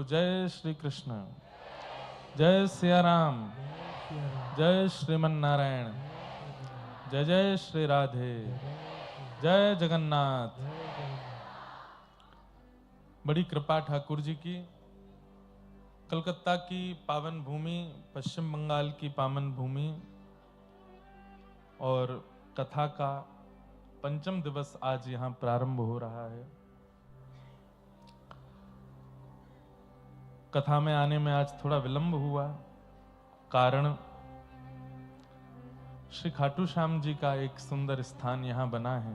जय श्री कृष्ण, जय सिया राम, जय श्रीमन नारायण, जय जय श्री राधे, जय जगन्नाथ। बड़ी कृपा ठाकुर जी की, कलकत्ता की पावन भूमि, पश्चिम बंगाल की पावन भूमि, और कथा का पंचम दिवस आज यहाँ प्रारंभ हो रहा है। कथा में आने में आज थोड़ा विलंब हुआ, कारण श्री खाटू श्याम जी का एक सुंदर स्थान यहाँ बना है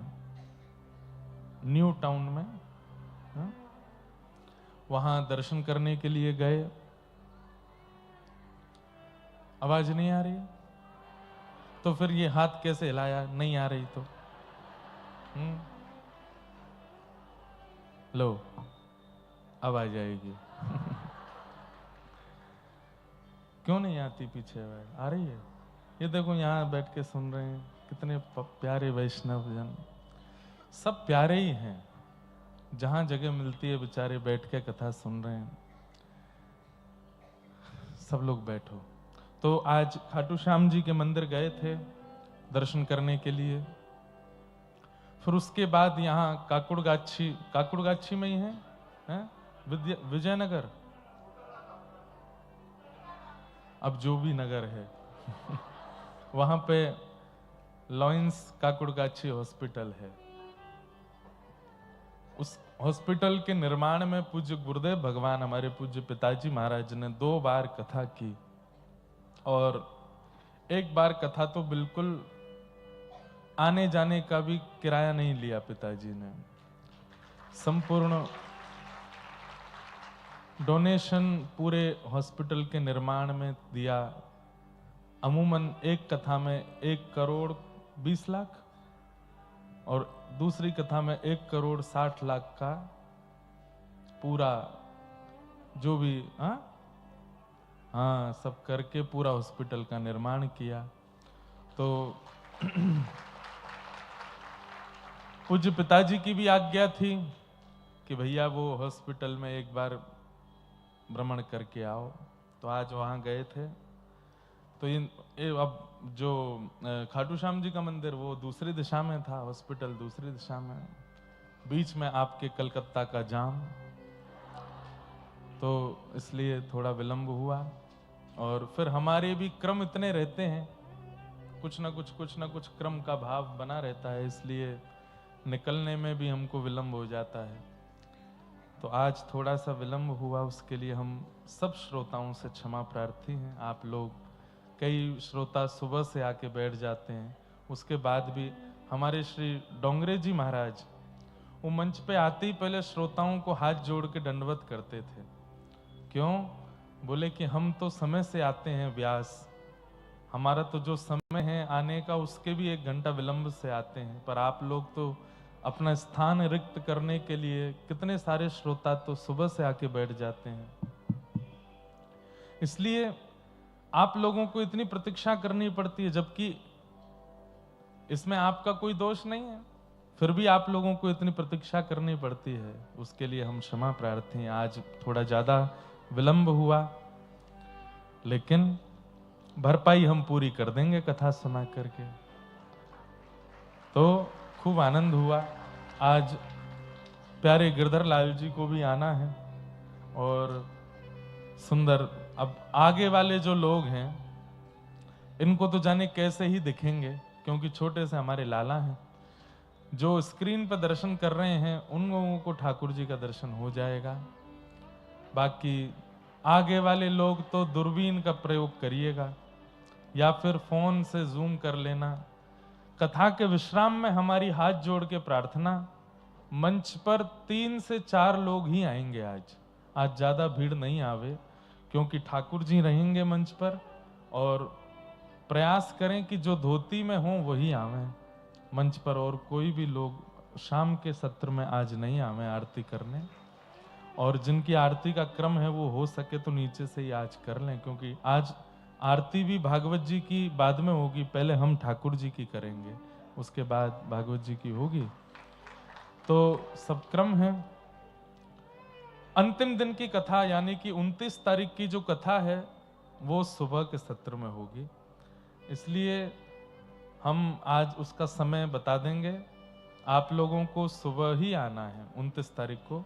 न्यू टाउन में। वहां दर्शन करने के लिए गए। आवाज नहीं आ रही तो फिर ये हाथ कैसे हिलाया? नहीं आ रही तो लो आवाज आएगी। क्यों नहीं आती? पीछे आवाज आ रही है। ये देखो यहाँ बैठ के सुन रहे हैं कितने प्यारे वैष्णव जन, सब प्यारे ही हैं। जहां जगह मिलती है बेचारे बैठ के कथा सुन रहे हैं। सब लोग बैठो। तो आज खाटू श्याम जी के मंदिर गए थे दर्शन करने के लिए। फिर उसके बाद यहाँ काकुड़गाछी में ही है विजयनगर, अब जो भी नगर है वहां पे लॉयंस काकुड़गाछी हॉस्पिटल है। उस हॉस्पिटल के निर्माण में पूज्य गुरुदेव भगवान हमारे पूज्य पिताजी महाराज ने 2 बार कथा की, और एक बार कथा तो बिल्कुल आने जाने का भी किराया नहीं लिया पिताजी ने। संपूर्ण डोनेशन पूरे हॉस्पिटल के निर्माण में दिया। अमूमन एक कथा में 1 करोड़ 20 लाख और दूसरी कथा में 1 करोड़ 60 लाख का पूरा जो भी हाँ सब करके पूरा हॉस्पिटल का निर्माण किया। तो पूज्य पिताजी की भी आज्ञा थी कि भैया वो हॉस्पिटल में एक बार भ्रमण करके आओ। तो आज वहां गए थे। तो अब जो खाटू श्याम जी का मंदिर वो दूसरी दिशा में था, हॉस्पिटल दूसरी दिशा में, बीच में आपके कलकत्ता का जाम, तो इसलिए थोड़ा विलंब हुआ। और फिर हमारे भी क्रम इतने रहते हैं, कुछ ना कुछ क्रम का भाव बना रहता है, इसलिए निकलने में भी हमको विलंब हो जाता है। तो आज थोड़ा सा विलंब हुआ, उसके लिए हम सब श्रोताओं से क्षमा प्रार्थी हैं। आप लोग कई श्रोता सुबह से आके बैठ जाते हैं, उसके बाद भी हमारे श्री डोंगरे जी महाराज वो मंच पे आते ही पहले श्रोताओं को हाथ जोड़ के दंडवत करते थे। क्यों? बोले कि हम तो समय से आते हैं व्यास, हमारा तो जो समय है आने का उसके भी 1 घंटा विलंब से आते हैं, पर आप लोग तो अपना स्थान रिक्त करने के लिए कितने सारे श्रोता तो सुबह से आके बैठ जाते हैं। इसलिए आप लोगों को इतनी प्रतीक्षा करनी पड़ती है, जबकि इसमें आपका कोई दोष नहीं है, फिर भी आप लोगों को इतनी प्रतीक्षा करनी पड़ती है, उसके लिए हम क्षमा प्रार्थी हैं। आज थोड़ा ज्यादा विलंब हुआ, लेकिन भरपाई हम पूरी कर देंगे कथा सुना करके। तो खूब आनंद हुआ। आज प्यारे गिरधर लाल जी को भी आना है, और सुंदर अब आगे वाले जो लोग हैं इनको तो जाने कैसे ही दिखेंगे, क्योंकि छोटे से हमारे लाला हैं। जो स्क्रीन पर दर्शन कर रहे हैं उन लोगों को ठाकुर जी का दर्शन हो जाएगा। बाकी आगे वाले लोग तो दूरबीन का प्रयोग करिएगा या फिर फोन से जूम कर लेना। कथा के विश्राम में हमारी हाथ जोड़ के प्रार्थना, मंच पर 3 से 4 लोग ही आएंगे आज ज्यादा भीड़ नहीं आवे, क्योंकि ठाकुर जी रहेंगे मंच पर, और प्रयास करें कि जो धोती में हो वही आवे मंच पर, और कोई भी लोग शाम के सत्र में आज नहीं आवे आरती करने। और जिनकी आरती का क्रम है वो हो सके तो नीचे से ही आज कर लें, क्योंकि आज आरती भी भागवत जी की बाद में होगी, पहले हम ठाकुर जी की करेंगे, उसके बाद भागवत जी की होगी। तो सब क्रम है। अंतिम दिन की कथा यानी कि 29 तारीख की जो कथा है वो सुबह के सत्र में होगी, इसलिए हम आज उसका समय बता देंगे। आप लोगों को सुबह ही आना है 29 तारीख को।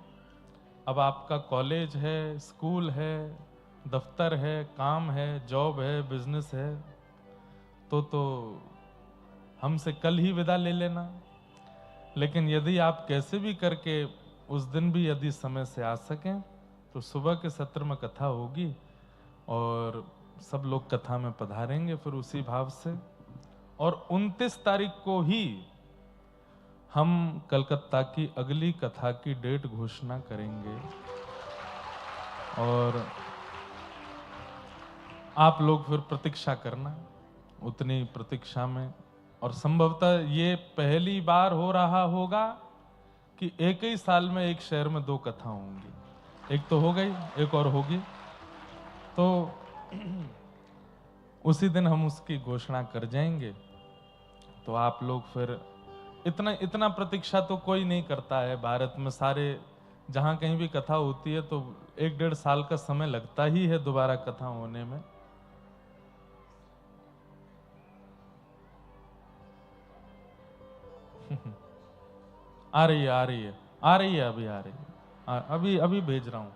अब आपका कॉलेज है, स्कूल है, दफ्तर है, काम है, जॉब है, बिजनेस है, तो हमसे कल ही विदा ले लेना। लेकिन यदि आप कैसे भी करके उस दिन भी यदि समय से आ सकें तो सुबह के सत्र में कथा होगी और सब लोग कथा में पधारेंगे फिर उसी भाव से। और 29 तारीख को ही हम कलकत्ता की अगली कथा की डेट घोषणा करेंगे और आप लोग फिर प्रतीक्षा करना उतनी प्रतीक्षा में। और संभवतः ये पहली बार हो रहा होगा कि एक ही साल में एक शहर में 2 कथा होंगी। एक तो हो गई, एक और होगी, तो उसी दिन हम उसकी घोषणा कर जाएंगे। तो आप लोग फिर इतना प्रतीक्षा तो कोई नहीं करता है भारत में। सारे जहां कहीं भी कथा होती है तो 1-1.5 साल का समय लगता ही है दोबारा कथा होने में। आ रही है अभी आ रही है, अभी भेज रहा हूं।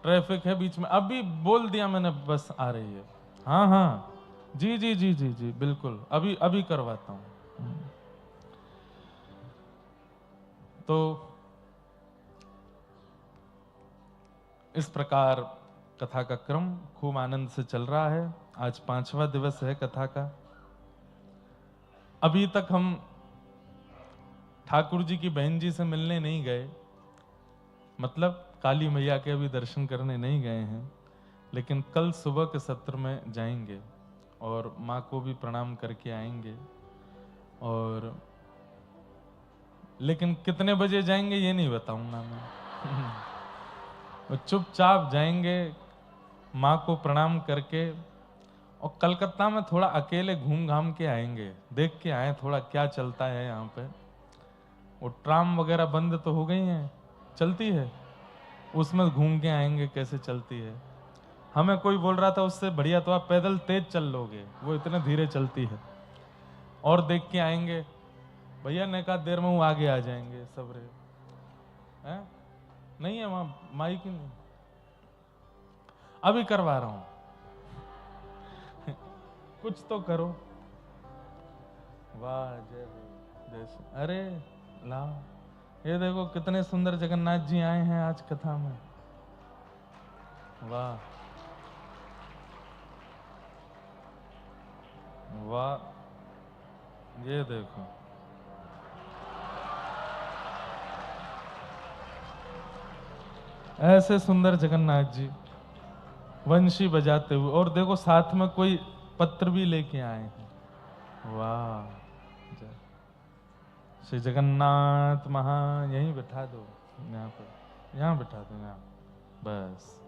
ट्रैफिक है बीच में, अभी बोल दिया मैंने, बस आ रही है। हाँ हाँ, जी जी जी जी जी बिल्कुल, अभी करवाता हूं। तो इस प्रकार कथा का क्रम खूब आनंद से चल रहा है। आज 5वां दिवस है कथा का। अभी तक हम ठाकुर जी की बहन जी से मिलने नहीं गए, मतलब काली मैया के अभी दर्शन करने नहीं गए हैं, लेकिन कल सुबह के सत्र में जाएंगे और माँ को भी प्रणाम करके आएंगे। और लेकिन कितने बजे जाएंगे ये नहीं बताऊंगा मैं। वो चुपचाप जाएंगे, माँ को प्रणाम करके, और कलकत्ता में थोड़ा अकेले घूम घाम के आएंगे, देख के आए थोड़ा क्या चलता है यहाँ पे। वो ट्राम वगैरह बंद तो हो गई हैं, चलती है, उसमें घूम के आएंगे कैसे चलती है। हमें कोई बोल रहा था उससे बढ़िया तो आप पैदल तेज चल लोगे, वो इतने धीरे चलती है। और देख के आएंगे, भैया ने कहा देर में वो आगे आ जाएंगे सबरे हैं। नहीं है वहां माइक ही नहीं, अभी करवा रहा हूं। कुछ तो करो। वाह जय हो। अरे लाओ, ये देखो कितने सुंदर जगन्नाथ जी आए हैं आज कथा में। वाह वाह, ये देखो ऐसे सुंदर जगन्नाथ जी वंशी बजाते हुए, और देखो साथ में कोई पत्र भी लेके आए हैं। वाह, श्री जगन्नाथ महा, यहीं बैठा दो, यहाँ पर, यहाँ बैठा दो, यहाँ बस।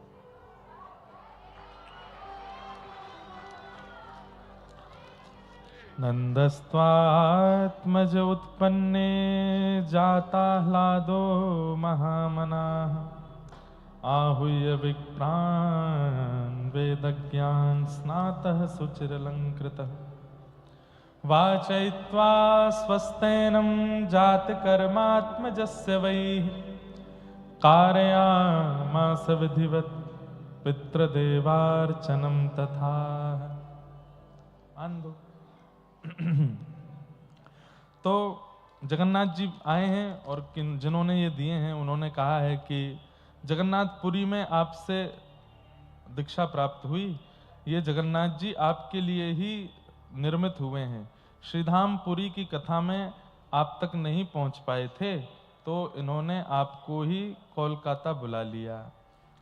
नंदस्त्वात्मज उत्पन्ने जाता ह्लादो महामनाः आहूय विप्रान् वेदज्ञान स्नातः सुचिरलंकृतः वाचयित्वा स्वस्तेनं जातकर्मात्मजस्य वै कारयामास विधिवत् पितृदेवार्चनं तथा। आंदो। तो जगन्नाथ जी आए हैं और जिन्होंने ये दिए हैं उन्होंने कहा है कि जगन्नाथपुरी में आपसे दीक्षा प्राप्त हुई, ये जगन्नाथ जी आपके लिए ही निर्मित हुए हैं। श्रीधामपुरी की कथा में आप तक नहीं पहुंच पाए थे तो इन्होंने आपको ही कोलकाता बुला लिया,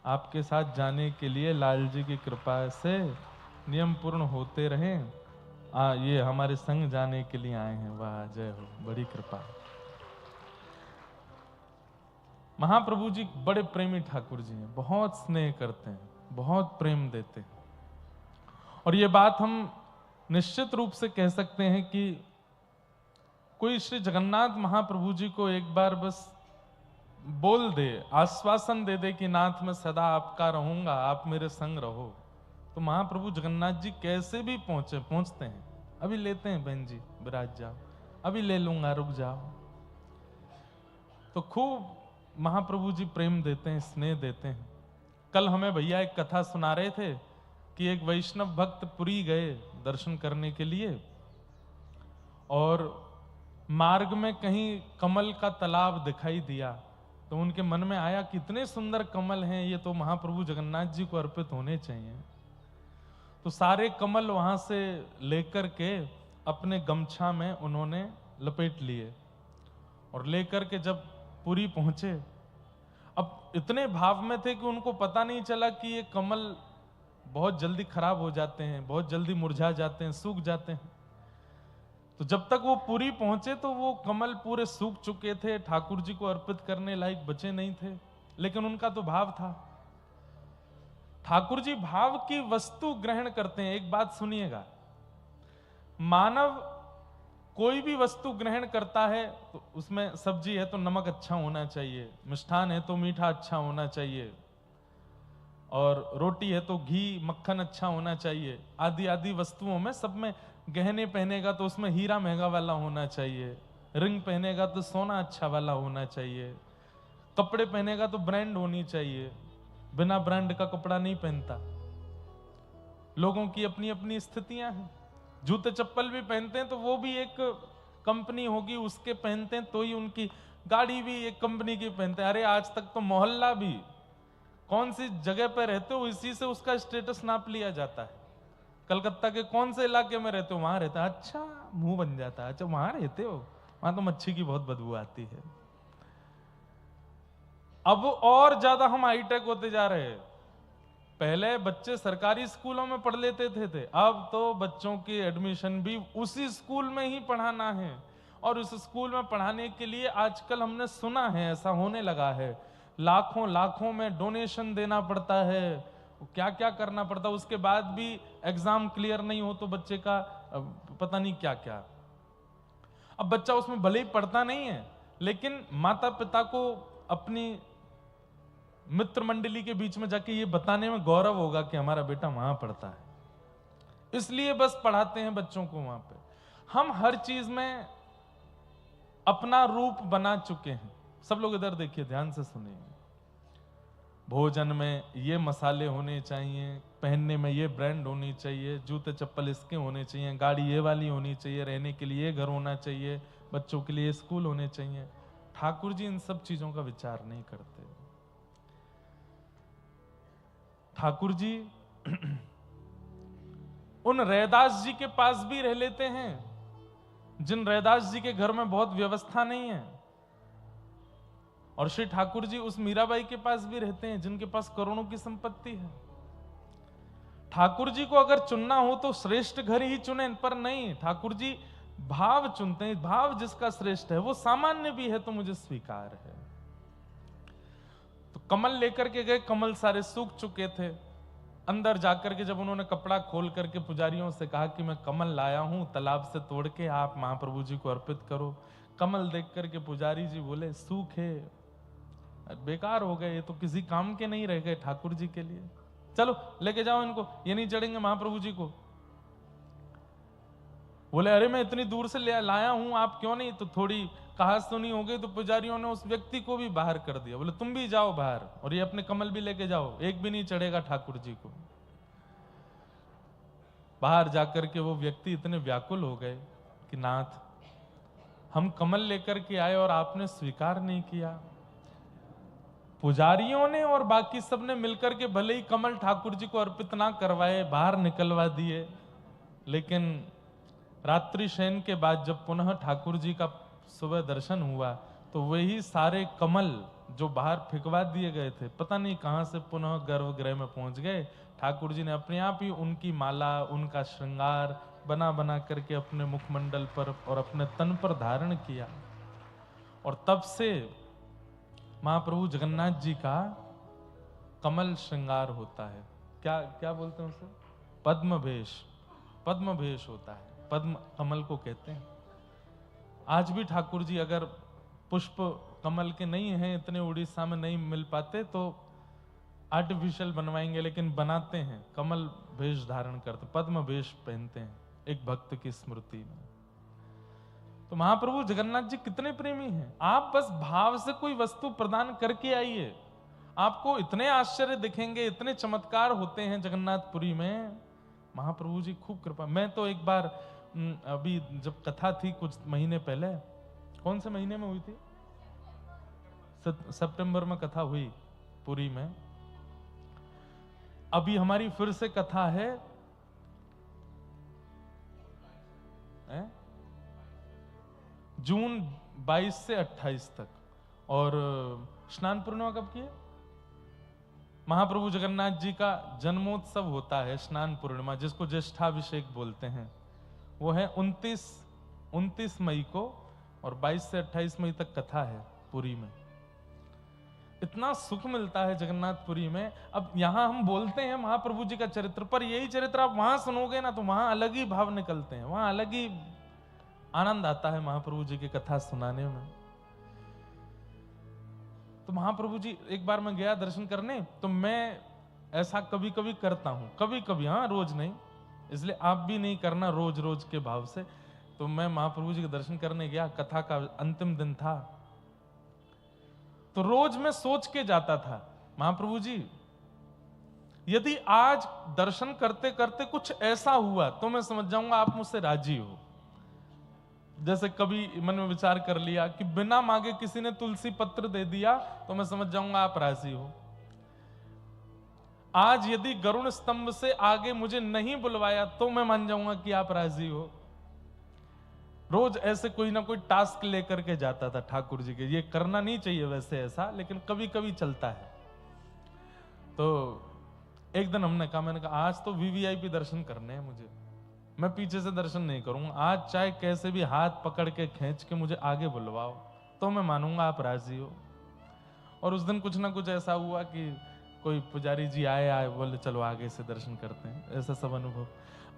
आपके साथ जाने के लिए लाल जी की कृपा से नियम पूर्ण होते रहे। ये हमारे संग जाने के लिए आए हैं। वाह जय हो, बड़ी कृपा। महाप्रभु जी बड़े प्रेमी ठाकुर जी हैं, बहुत स्नेह करते हैं, बहुत प्रेम देते हैं। और ये बात हम निश्चित रूप से कह सकते हैं कि कोई श्री जगन्नाथ महाप्रभु जी को एक बार बस बोल दे, आश्वासन दे दे कि नाथ मैं सदा आपका रहूंगा, आप मेरे संग रहो, तो महाप्रभु जगन्नाथ जी कैसे भी पहुंचते हैं। अभी लेते हैं बहन जी, विराज जाओ, अभी ले लूंगा, रुक जाओ। तो खूब महाप्रभु जी प्रेम देते हैं, स्नेह देते हैं। कल हमें भैया एक कथा सुना रहे थे कि एक वैष्णव भक्त पुरी गए दर्शन करने के लिए, और मार्ग में कहीं कमल का तालाब दिखाई दिया, तो उनके मन में आया कितने सुंदर कमल हैं, ये तो महाप्रभु जगन्नाथ जी को अर्पित होने चाहिए। तो सारे कमल वहां से लेकर के अपने गमछा में उन्होंने लपेट लिए, और लेकर के जब पुरी पहुंचे, अब इतने भाव में थे कि उनको पता नहीं चला कि ये कमल बहुत जल्दी खराब हो जाते हैं, बहुत जल्दी मुरझा जाते हैं, सूख जाते हैं। तो जब तक वो पुरी पहुंचे तो वो कमल पूरे सूख चुके थे, ठाकुर जी को अर्पित करने लायक बचे नहीं थे, लेकिन उनका तो भाव था। ठाकुर जी भाव की वस्तु ग्रहण करते हैं। एक बात सुनिएगा, मानव कोई भी वस्तु ग्रहण करता है तो उसमें सब्जी है तो नमक अच्छा होना चाहिए, मिष्ठान है तो मीठा अच्छा होना चाहिए, और रोटी है तो घी मक्खन अच्छा होना चाहिए, आदि आदि वस्तुओं में, सब में गहने पहनेगा तो उसमें हीरा महंगा वाला होना चाहिए, रिंग पहनेगा तो सोना अच्छा वाला होना चाहिए, कपड़े पहनेगा तो ब्रांड होनी चाहिए, बिना ब्रांड का कपड़ा नहीं पहनता। लोगों की अपनी अपनी स्थितियां हैं। जूते चप्पल भी पहनते हैं तो वो भी एक कंपनी होगी उसके पहनते हैं तो ही उनकी, गाड़ी भी एक कंपनी की पहनते हैं। अरे आज तक तो मोहल्ला भी, कौन सी जगह पर रहते हो इसी से उसका स्टेटस नाप लिया जाता है। कलकत्ता के कौन से इलाके में रहते हो, वहां रहता है, अच्छा मुंह बन जाता है, अच्छा वहां रहते हो, वहां तो मच्छी की बहुत बदबू आती है। अब और ज्यादा हम हाईटेक होते जा रहे हैं। पहले बच्चे सरकारी स्कूलों में पढ़ लेते थे, अब तो बच्चों की एडमिशन भी उसी स्कूल में ही पढ़ाना है, और उस स्कूल में पढ़ाने के लिए आजकल हमने सुना है ऐसा होने लगा है, लाखों लाखों में डोनेशन देना पड़ता है, क्या क्या करना पड़ता है, उसके बाद भी एग्जाम क्लियर नहीं हो तो बच्चे का पता नहीं क्या क्या। अब बच्चा उसमें भले ही पढ़ता नहीं है, लेकिन माता पिता को अपनी मित्र मंडली के बीच में जाके ये बताने में गौरव होगा कि हमारा बेटा वहां पढ़ता है, इसलिए बस पढ़ाते हैं बच्चों को वहां पे। हम हर चीज में अपना रूप बना चुके हैं। सब लोग इधर देखिए, ध्यान से सुनिए। भोजन में ये मसाले होने चाहिए, पहनने में ये ब्रांड होनी चाहिए, जूते चप्पल इसके होने चाहिए, गाड़ी ये वाली होनी चाहिए, रहने के लिए घर होना चाहिए, बच्चों के लिए स्कूल होने चाहिए। ठाकुर जी इन सब चीजों का विचार नहीं करते। ठाकुर जी उन रैदास जी के पास भी रह लेते हैं जिन रैदास जी के घर में बहुत व्यवस्था नहीं है, और श्री ठाकुर जी उस मीराबाई के पास भी रहते हैं जिनके पास करोड़ों की संपत्ति है। ठाकुर जी को अगर चुनना हो तो श्रेष्ठ घर ही चुने, पर नहीं, ठाकुर जी भाव चुनते हैं। भाव जिसका श्रेष्ठ है वो सामान्य भी है तो मुझे स्वीकार है। तो कमल लेकर के गए, कमल सारे सूख चुके थे। अंदर जाकर के जब उन्होंने कपड़ा खोल करके पुजारियों से कहा कि मैं कमल लाया हूं तालाब से तोड़ के, आप महाप्रभु जी को अर्पित करो। कमल देख करके पुजारी जी बोले सूखे, बेकार हो गए, ये तो किसी काम के नहीं रह गए ठाकुर जी के लिए, चलो लेके जाओ इनको, ये नहीं चढ़ेंगे महाप्रभु जी को। बोले अरे मैं इतनी दूर से लाया हूं, आप क्यों नहीं, तो थोड़ी कहा सुनी हो गई तो पुजारियों ने उस व्यक्ति को भी बाहर कर दिया। बोले तुम भी जाओ बाहर और ये अपने कमल भी लेके जाओ, एक भी नहीं चढ़ेगा ठाकुर जी को। बाहर जाकर के वो व्यक्ति इतने व्याकुल हो गए कि नाथ हम कमल लेकर के आए और आपने स्वीकार नहीं किया। पुजारियों ने और बाकी सब ने मिलकर के भले ही कमल ठाकुर जी को अर्पित ना करवाए, बाहर निकलवा दिए, लेकिन रात्रि शयन के बाद जब पुनः ठाकुर जी का सुबह दर्शन हुआ तो वही सारे कमल जो बाहर फेंकवा दिए गए थे पता नहीं कहां से पुनः गर्भगृह में पहुंच गए। ठाकुर जी ने अपने आप ही उनकी माला, उनका श्रृंगार बना बना करके अपने मुखमंडल पर और अपने तन पर धारण किया, और तब से महाप्रभु जगन्नाथ जी का कमल श्रृंगार होता है। क्या क्या बोलते हैं उसे, पद्म भेष, पद्म भेष होता है, पद्म कमल को कहते हैं। आज भी ठाकुर जी अगर पुष्प कमल के नहीं हैं, इतने उड़ीसा में नहीं मिल पाते, तो आर्टिफिशियल बनवाएंगे, लेकिन बनाते हैं, कमल वेश धारण करते, पद्म वेश पहनते हैं एक भक्त की स्मृति में। तो महाप्रभु जगन्नाथ जी कितने प्रेमी हैं। आप बस भाव से कोई वस्तु प्रदान करके आइए, आपको इतने आश्चर्य दिखेंगे, इतने चमत्कार होते हैं जगन्नाथपुरी में। महाप्रभु जी खूब कृपा। मैं तो एक बार अभी जब कथा थी कुछ महीने पहले, कौन से महीने में हुई थी? सितंबर में कथा हुई पुरी में। अभी हमारी फिर से कथा है, जून 22 से 28 तक। और स्नान पूर्णिमा कब की है? महाप्रभु जगन्नाथ जी का जन्मोत्सव होता है स्नान पूर्णिमा, जिसको ज्येष्ठाभिषेक बोलते हैं। वो है 29 मई को, और 22 से 28 मई तक कथा है पुरी में। इतना सुख मिलता है जगन्नाथपुरी में। अब यहां हम बोलते हैं महाप्रभु जी का चरित्र, पर यही चरित्र आप वहां सुनोगे ना तो वहां अलग ही भाव निकलते हैं, वहां अलग ही आनंद आता है महाप्रभु जी की कथा सुनाने में। तो महाप्रभु जी, एक बार मैं गया दर्शन करने, तो मैं ऐसा कभी कभी करता हूं, कभी कभी, हाँ रोज नहीं, इसलिए आप भी नहीं करना रोज रोज के भाव से। तो मैं महाप्रभु जी के दर्शन करने गया, कथा का अंतिम दिन था, तो रोज मैं सोच के जाता था, महाप्रभु जी यदि आज दर्शन करते करते कुछ ऐसा हुआ तो मैं समझ जाऊंगा आप मुझसे राजी हो। जैसे कभी मन में विचार कर लिया कि बिना मांगे किसी ने तुलसी पत्र दे दिया तो मैं समझ जाऊंगा आप राजी हो। आज यदि गरुड़ स्तंभ से आगे मुझे नहीं बुलवाया तो मैं मान जाऊंगा कि आप राजी हो। रोज ऐसे कोई ना कोई टास्क लेकर के जाता था ठाकुर जी के। ये करना नहीं चाहिए वैसे ऐसा, लेकिन कभी कभी चलता है। तो एक दिन हमने कहा, मैंने कहा आज तो वीवीआईपी दर्शन करने हैं मुझे, मैं पीछे से दर्शन नहीं करूंगा, आज चाहे कैसे भी हाथ पकड़ के खींच के मुझे आगे बुलवाओ तो मैं मानूंगा आप राजी हो। और उस दिन कुछ ना कुछ ऐसा हुआ कि कोई पुजारी जी आए बोले चलो आगे से दर्शन करते हैं, ऐसा सब अनुभव।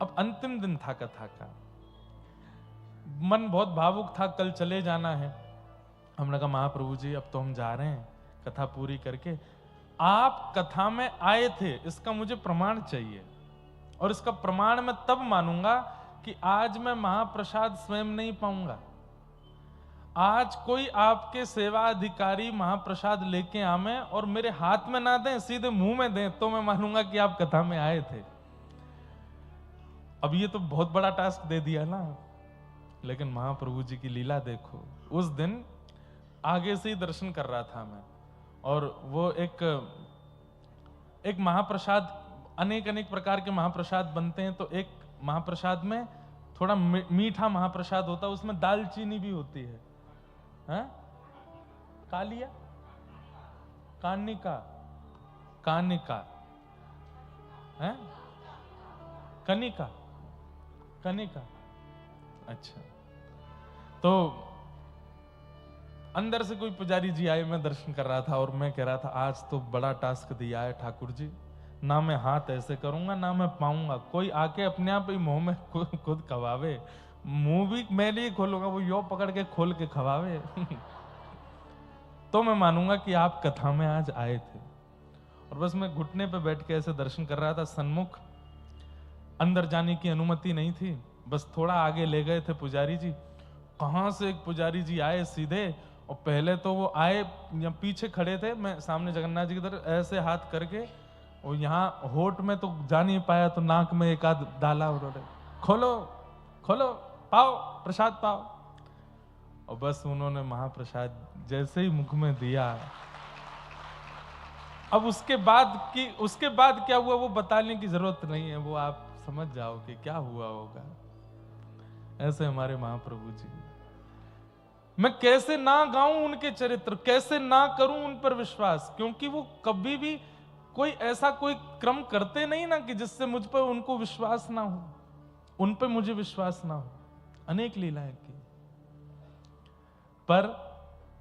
अब अंतिम दिन था कथा का, मन बहुत भावुक था, कल चले जाना है। हमने कहा महाप्रभु जी अब तो हम जा रहे हैं कथा पूरी करके, आप कथा में आए थे इसका मुझे प्रमाण चाहिए, और इसका प्रमाण मैं तब मानूंगा कि आज मैं महाप्रसाद स्वयं नहीं पाऊंगा। आज कोई आपके सेवा अधिकारी महाप्रसाद लेके आवे और मेरे हाथ में ना दें, सीधे मुंह में दें, तो मैं मानूंगा कि आप कथा में आए थे। अब ये तो बहुत बड़ा टास्क दे दिया ना, लेकिन महाप्रभु जी की लीला देखो। उस दिन आगे से ही दर्शन कर रहा था मैं, और वो एक महाप्रसाद, अनेक अनेक प्रकार के महाप्रसाद बनते हैं, तो एक महाप्रसाद में थोड़ा मीठा महाप्रसाद होता है, उसमें दालचीनी भी होती है। कालिया, कानिका, कानिका है, कनिका, कनिका। अच्छा, तो अंदर से कोई पुजारी जी आए, मैं दर्शन कर रहा था और मैं कह रहा था आज तो बड़ा टास्क दिया है ठाकुर जी, ना मैं हाथ ऐसे करूंगा ना मैं पाऊंगा, कोई आके अपने आप ही मुंह में खुद खवावे, मुंह भी मैं नहीं खोलूंगा, वो यो पकड़ के खोल के खवावे तो मैं मानूंगा कि आप कथा में आज आए थे। और बस मैं घुटने पे बैठ के ऐसे दर्शन कर रहा था, सन्मुख अंदर जाने की अनुमति नहीं थी, बस थोड़ा आगे ले गए थे पुजारी जी। कहां से एक पुजारी जी आए सीधे, और पहले तो वो आए या पीछे खड़े थे, मैं सामने जगन्नाथ जी की तरफ ऐसे हाथ करके, और यहाँ होठ में तो जा नहीं पाया तो नाक में एक आध डाला उन्होंने, खोलो खोलो पाओ प्रसाद पाओ। और बस उन्होंने महाप्रसाद जैसे ही मुख में दिया, अब उसके बाद क्या हुआ वो बताने की जरूरत नहीं है, वो आप समझ जाओ कि क्या हुआ होगा। ऐसे हमारे महाप्रभु जी, मैं कैसे ना गाऊं उनके चरित्र, कैसे ना करूं उन पर विश्वास, क्योंकि वो कभी भी कोई ऐसा कोई क्रम करते नहीं ना कि जिससे मुझ पर उनको विश्वास ना हो, उन पर मुझे विश्वास ना हो। अनेक लीलाएं की, पर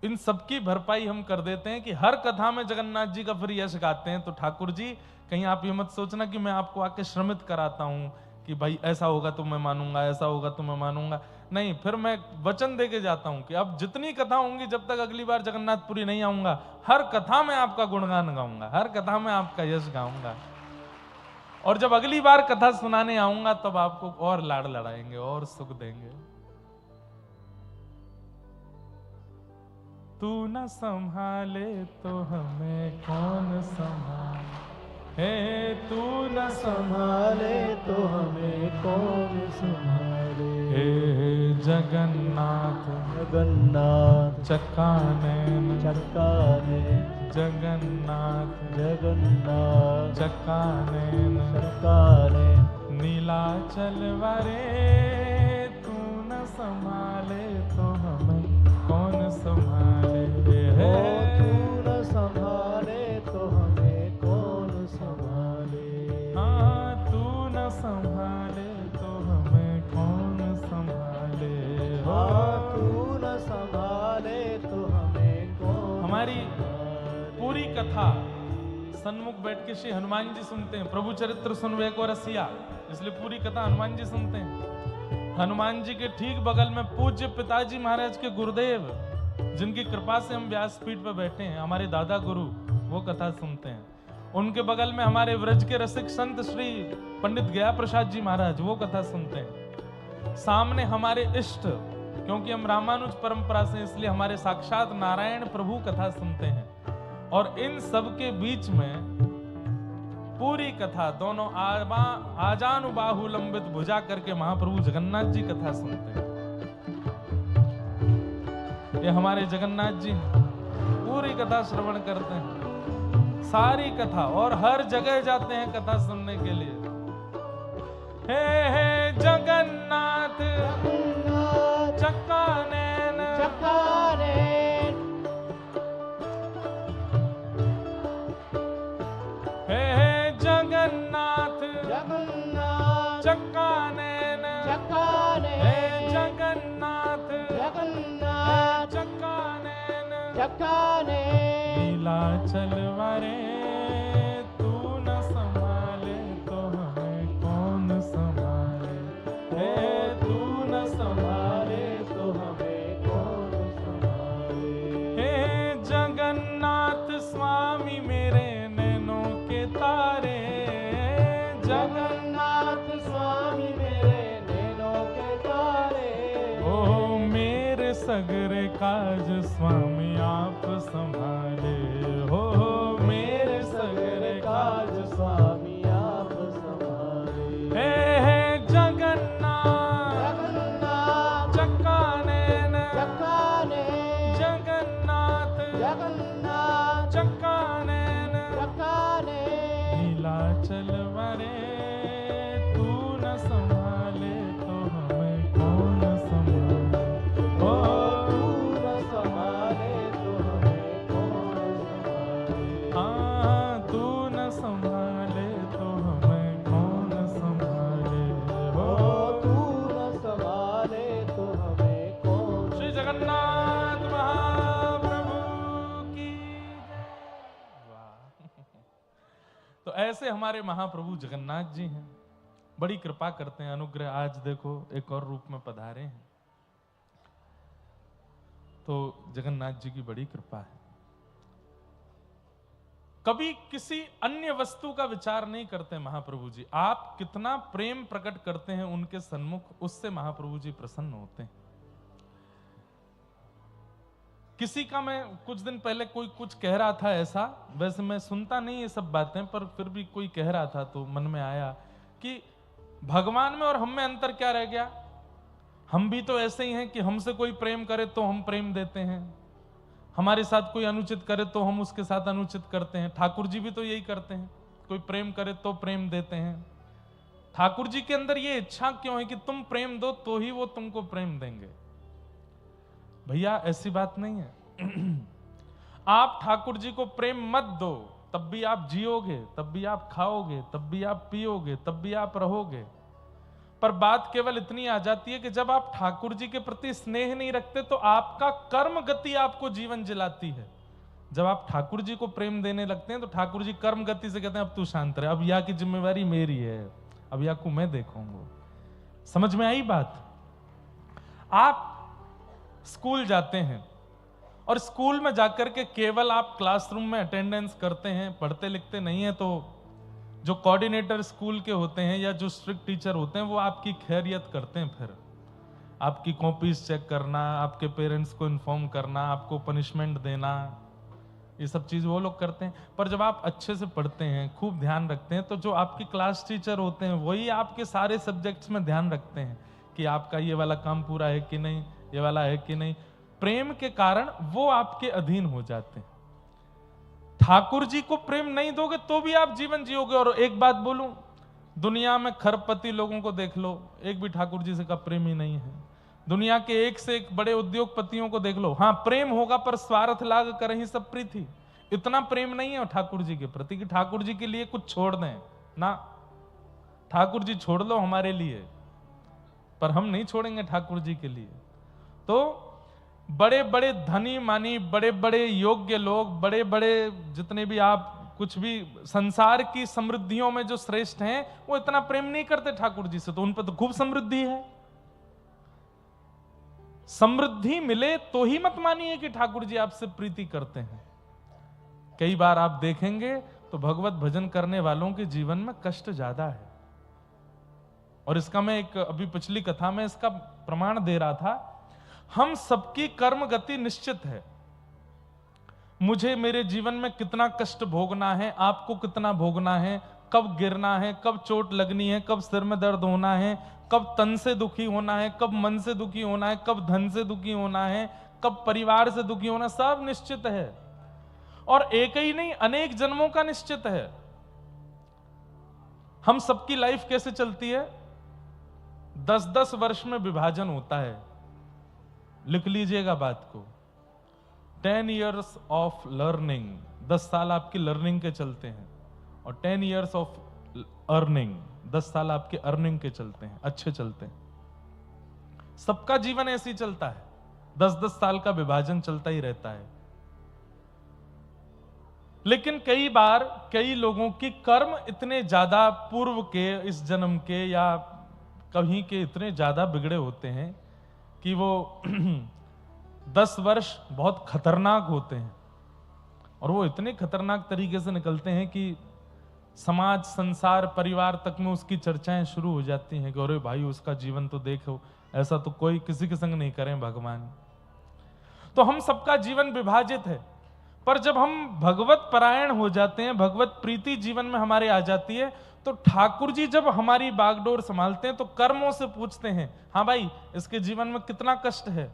इन सबकी भरपाई हम कर देते हैं कि हर कथा में जगन्नाथ जी का फिर यश गाते हैं। तो ठाकुर जी कहीं आप ये मत सोचना कि मैं आपको आके श्रमित कराता हूं कि भाई ऐसा होगा तो मैं मानूंगा, ऐसा होगा तो मैं मानूंगा। नहीं, फिर मैं वचन दे के जाता हूं कि अब जितनी कथा होंगी, जब तक अगली बार जगन्नाथपुरी नहीं आऊंगा, हर कथा में आपका गुणगान गाऊंगा, हर कथा में आपका यश गाऊंगा। और जब अगली बार कथा सुनाने आऊंगा तब आपको और लाड़ लड़ाएंगे और सुख देंगे। तू न संभाले तो हमें कौन संभाले, हे तू न संभाले तो हमें कौन संभाले। हे जगन्नाथ जगन्नाथ चक्कानैन चक्कानैन जगन्नाथ जगन्नाथ चक्कानैन चक्कानैन नीलाचल वरे, तू न संभाले तो हमें कौन संभाले। ओ तू न संभाले तो हमें कौन संभाले। हाँ, तू न संभाले तो हमें कौन संभाले। हाँ, तू न संभाले तो हमें कौन। हमारी पूरी कथा सन्मुख बैठ के श्री हनुमान जी सुनते हैं। प्रभु चरित्र सुनवे को रसिया, इसलिए पूरी कथा हनुमान जी सुनते हैं। हनुमान जी के ठीक बगल में पूज्य पिताजी महाराज के गुरुदेव, जिनकी कृपा से हम व्यासपीठ पर बैठे हैं, हमारे दादा गुरु, वो कथा सुनते हैं। उनके बगल में हमारे व्रज के रसिक संत श्री पंडित गया प्रसाद जी महाराज, वो कथा सुनते हैं। सामने हमारे इष्ट, क्योंकि हम रामानुज परंपरा से, इसलिए हमारे साक्षात नारायण प्रभु कथा सुनते हैं। और इन सब के बीच में पूरी कथा दोनों आजानुबाहु लंबित भुजा करके महाप्रभु जगन्नाथ जी कथा सुनते हैं। ये हमारे जगन्नाथ जी पूरी कथा श्रवण करते हैं, सारी कथा, और हर जगह जाते हैं कथा सुनने के लिए। हे जगन्नाथ चक्कानैन चक्कानैन जगन्नाथ जगन्नाथ चक्कानैन चक्कानैन जगन्नाथ जगन्नाथ चक्कानैन चक्कानैन नीलाचल वरे, तू न संभाले तो हमें कौन संभाले। हे तू न संभाले तो हमें कौन संभाले। हे जगन्नाथ स्वामी मेरे नैनों के तारे, जगन्नाथ स्वामी मेरे नैनों के तारे। ओ मेरे सगरे काज स्वामी आप संभाले, हो मेरे सगरे काज स्वामी आप संभाले। हे जगन्नाथ जगन्नाथ चक्कानैन चक्कानैन जगन्नाथ जगन्नाथ चक्कानैन चक्कानैन नीलाचल वरे, तू न संभाले तो हमें कौन संभाले। ओ तू न संभाले तो हमें कौन संभाले। हाँ, तू न संभाले तो हमें कौन संभाले। ओ तू न संभाले तो हमें कौन। श्री जगन्नाथ महाप्रभु की जय। वाह। तो ऐसे हमारे महाप्रभु जगन्नाथ जी हैं, बड़ी कृपा करते हैं, अनुग्रह। आज देखो एक और रूप में पधारे हैं, तो जगन्नाथ जी की बड़ी कृपा है। कभी किसी अन्य वस्तु का विचार नहीं करते महाप्रभु जी। आप कितना प्रेम प्रकट करते हैं उनके सन्मुख, उससे महाप्रभु जी प्रसन्न होते हैं। किसी का, मैं कुछ दिन पहले कोई कुछ कह रहा था ऐसा, वैसे मैं सुनता नहीं ये सब बातें, पर फिर भी कोई कह रहा था तो मन में आया कि भगवान में और हम में अंतर क्या रह गया। हम भी तो ऐसे ही हैं कि हमसे कोई प्रेम करे तो हम प्रेम देते हैं, हमारे साथ कोई अनुचित करे तो हम उसके साथ अनुचित करते हैं। ठाकुर जी भी तो यही करते हैं, कोई प्रेम करे तो प्रेम देते हैं। ठाकुर जी के अंदर ये इच्छा क्यों है कि तुम प्रेम दो तो ही वो तुमको प्रेम देंगे? भैया ऐसी बात नहीं है। आप ठाकुर जी को प्रेम मत दो, तब भी आप जियोगे, तब भी आप खाओगे, तब भी आप पियोगे, तब भी आप रहोगे। पर बात केवल इतनी आ जाती है कि जब आप ठाकुर जी के प्रति स्नेह नहीं रखते तो आपका कर्म गति आपको जीवन जिलाती है। जब आप ठाकुर जी को प्रेम देने लगते हैं तो ठाकुर जी कर्म गति से कहते हैं अब तू शांत रहे, अब यहाँ की जिम्मेवारी मेरी है, अब यहाँ को मैं देखूंगा। समझ में आई बात? आप स्कूल जाते हैं और स्कूल में जाकर के केवल आप क्लासरूम में अटेंडेंस करते हैं, पढ़ते लिखते नहीं है, तो जो कोऑर्डिनेटर स्कूल के होते हैं या जो स्ट्रिक्ट टीचर होते हैं वो आपकी खैरियत करते हैं। फिर आपकी कॉपीज चेक करना, आपके पेरेंट्स को इन्फॉर्म करना, आपको पनिशमेंट देना, ये सब चीज वो लोग करते हैं। पर जब आप अच्छे से पढ़ते हैं, खूब ध्यान रखते हैं, तो जो आपके क्लास टीचर होते हैं वही आपके सारे सब्जेक्ट्स में ध्यान रखते हैं कि आपका ये वाला काम पूरा है कि नहीं, ये वाला है कि नहीं। प्रेम के कारण वो आपके अधीन हो जाते हैं। ठाकुर जी को प्रेम नहीं दोगे तो भी आप जीवन जियोगे। और एक बात बोलूं, दुनिया में खरबपति लोगों को देख लो, एक भी ठाकुर जी से का प्रेम ही नहीं है। दुनिया के एक से एक बड़े उद्योगपतियों को देख लो, हाँ प्रेम होगा पर स्वार्थ लाग कर ही सब प्रीति। इतना प्रेम नहीं है ठाकुर जी के प्रति कि ठाकुर जी के लिए कुछ छोड़ दें ना। ठाकुर जी छोड़ लो हमारे लिए, पर हम नहीं छोड़ेंगे ठाकुर जी के लिए। तो बड़े बड़े धनी मानी, बड़े बड़े योग्य लोग, बड़े बड़े जितने भी आप कुछ भी संसार की समृद्धियों में जो श्रेष्ठ हैं, वो इतना प्रेम नहीं करते ठाकुर जी से। तो उन पर तो खूब समृद्धि है। समृद्धि मिले तो ही मत मानिए कि ठाकुर जी आपसे प्रीति करते हैं। कई बार आप देखेंगे तो भगवत भजन करने वालों के जीवन में कष्ट ज्यादा है। और इसका मैं एक अभी पिछली कथा में इसका प्रमाण दे रहा था। हम सबकी कर्म गति निश्चित है। मुझे मेरे जीवन में कितना कष्ट भोगना है, आपको कितना भोगना है, कब गिरना है, कब चोट लगनी है, कब सिर में दर्द होना है, कब तन से दुखी होना है, कब मन से दुखी होना है, कब धन से दुखी होना है, कब परिवार से दुखी होना, सब निश्चित है। और एक ही नहीं, अनेक जन्मों का निश्चित है। हम सबकी लाइफ कैसे चलती है? 10-10 वर्ष में विभाजन होता है। लिख लीजिएगा बात को। 10 years ऑफ लर्निंग, 10 साल आपकी लर्निंग के चलते हैं। और 10 years ऑफ अर्निंग, 10 साल आपके अर्निंग के चलते हैं, अच्छे चलते हैं। सबका जीवन ऐसे ही चलता है, 10-10 साल का विभाजन चलता ही रहता है। लेकिन कई बार कई लोगों की कर्म इतने ज्यादा पूर्व के, इस जन्म के या कहीं के इतने ज्यादा बिगड़े होते हैं कि वो 10 वर्ष बहुत खतरनाक होते हैं। और वो इतने खतरनाक तरीके से निकलते हैं कि समाज, संसार, परिवार तक में उसकी चर्चाएं शुरू हो जाती हैं कि अरे भाई उसका जीवन तो देखो, ऐसा तो कोई किसी के संग नहीं करें भगवान। तो हम सबका जीवन विभाजित है। पर जब हम भगवत परायण हो जाते हैं, भगवत प्रीति जीवन में हमारे आ जाती है, तो ठाकुर जी जब हमारी बागडोर संभालते हैं तो कर्मों से पूछते हैं, हाँ भाई इसके जीवन में कितना कष्ट है।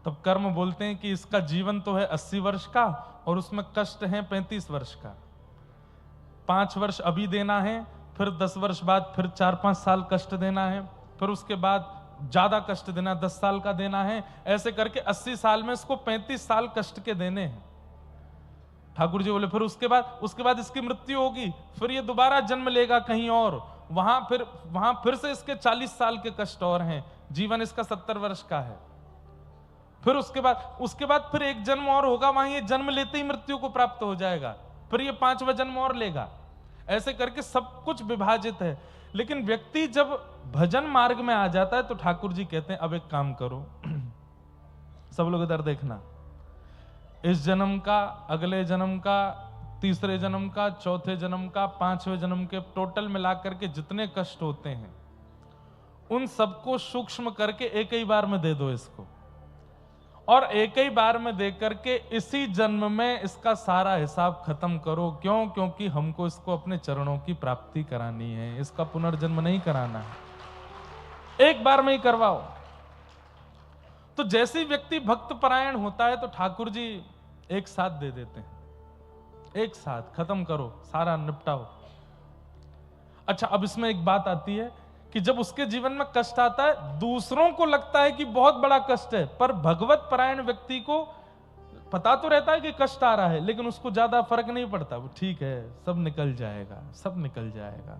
तब कर्म बोलते हैं कि इसका जीवन तो है 80 वर्ष का और उसमें कष्ट है 35 वर्ष का। 5 वर्ष अभी देना है, फिर 10 वर्ष बाद फिर 4-5 साल कष्ट देना है, फिर उसके बाद ज्यादा कष्ट देना, 10 साल का देना है। ऐसे करके 80 साल में इसको 35 साल कष्ट के देने हैं। ठाकुर जी बोले फिर उसके बाद इसकी मृत्यु होगी, फिर ये दोबारा जन्म लेगा कहीं और, वहां फिर से इसके 40 साल के कष्ट और हैं। जीवन इसका 70 वर्ष का है। फिर उसके बाद फिर एक जन्म और होगा, वहां ये जन्म लेते ही मृत्यु को प्राप्त हो जाएगा, फिर ये 5वां जन्म और लेगा। ऐसे करके सब कुछ विभाजित है। लेकिन व्यक्ति जब भजन मार्ग में आ जाता है तो ठाकुर जी कहते हैं अब एक काम करो, सब लोग इधर देखना, इस जन्म का, अगले जन्म का, तीसरे जन्म का, चौथे जन्म का, 5वें जन्म के टोटल मिलाकर के जितने कष्ट होते हैं उन सबको सूक्ष्म करके एक ही बार में दे दो इसको। और एक ही बार में दे करके इसी जन्म में इसका सारा हिसाब खत्म करो। क्यों? क्योंकि हमको इसको अपने चरणों की प्राप्ति करानी है, इसका पुनर्जन्म नहीं कराना है, एक बार में ही करवाओ। तो जैसे व्यक्ति भक्त परायण होता है तो ठाकुर जी एक साथ दे देते हैं, एक साथ खत्म करो, सारा निपटाओ। अच्छा, अब इसमें एक बात आती है कि जब उसके जीवन में कष्ट आता है, दूसरों को लगता है कि बहुत बड़ा कष्ट है, पर भगवत परायण व्यक्ति को पता तो रहता है कि कष्ट आ रहा है, लेकिन उसको ज्यादा फर्क नहीं पड़ता। वो ठीक है, सब निकल जाएगा, सब निकल जाएगा,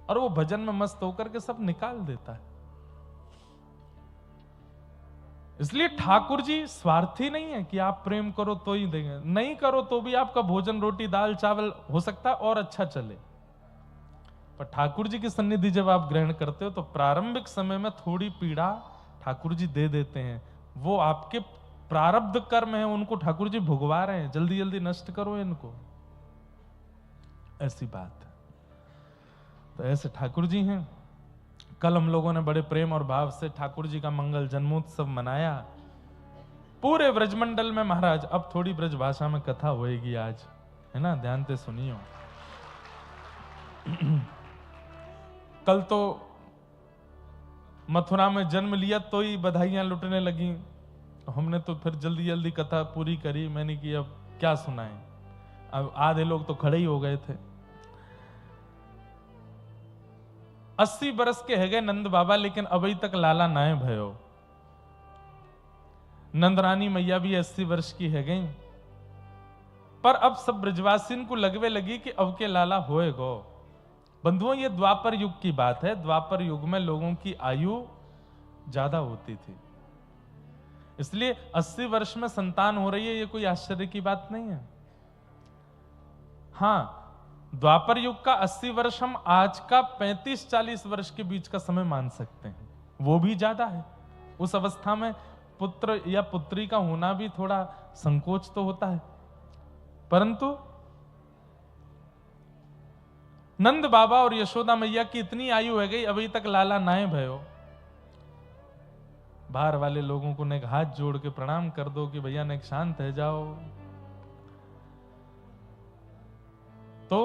और वो भजन में मस्त होकर के सब निकाल देता है। इसलिए ठाकुर जी स्वार्थी नहीं है कि आप प्रेम करो तो ही देंगे, नहीं करो तो भी आपका भोजन, रोटी, दाल, चावल हो सकता है और अच्छा चले। पर ठाकुर जी की सन्निधि जब आप ग्रहण करते हो तो प्रारंभिक समय में थोड़ी पीड़ा ठाकुर जी दे देते हैं, वो आपके प्रारब्ध कर्म है, उनको ठाकुर जी भुगवा रहे हैं, जल्दी जल्दी नष्ट करो इनको, ऐसी बात है। तो ऐसे ठाकुर जी हैं। कल हम लोगों ने बड़े प्रेम और भाव से ठाकुर जी का मंगल जन्मोत्सव मनाया पूरे ब्रजमंडल में महाराज। अब थोड़ी ब्रज भाषा में कथा होएगी आज, है ना, ध्यान से सुनियो। कल तो मथुरा में जन्म लिया तो ही बधाइयां लुटने लगी, हमने तो फिर जल्दी जल्दी कथा पूरी करी। मैंने कि अब क्या सुनाएं, अब आधे लोग तो खड़े ही हो गए थे। 80 बरस के है गए नंद बाबा, लेकिन अभी तक लाला नाए भयो। नंदरानी मैया भी 80 वर्ष की है गई, पर अब सब ब्रजवासिन को लगवे लगी कि अब के लाला होएगो। बंधुओं, ये द्वापर युग की बात है। द्वापर युग में लोगों की आयु ज्यादा होती थी, इसलिए 80 वर्ष में संतान हो रही है, ये कोई आश्चर्य की बात नहीं है। हाँ, द्वापर युग का 80 वर्ष हम आज का 35-40 वर्ष के बीच का समय मान सकते हैं, वो भी ज्यादा है। उस अवस्था में पुत्र या पुत्री का होना भी थोड़ा संकोच तो होता है, परंतु नंद बाबा और यशोदा मैया की इतनी आयु है गई, अभी तक लाला नाए भयो। बाहर वाले लोगों को ने हाथ जोड़ के प्रणाम कर दो कि भैया ने शांत है जाओ। तो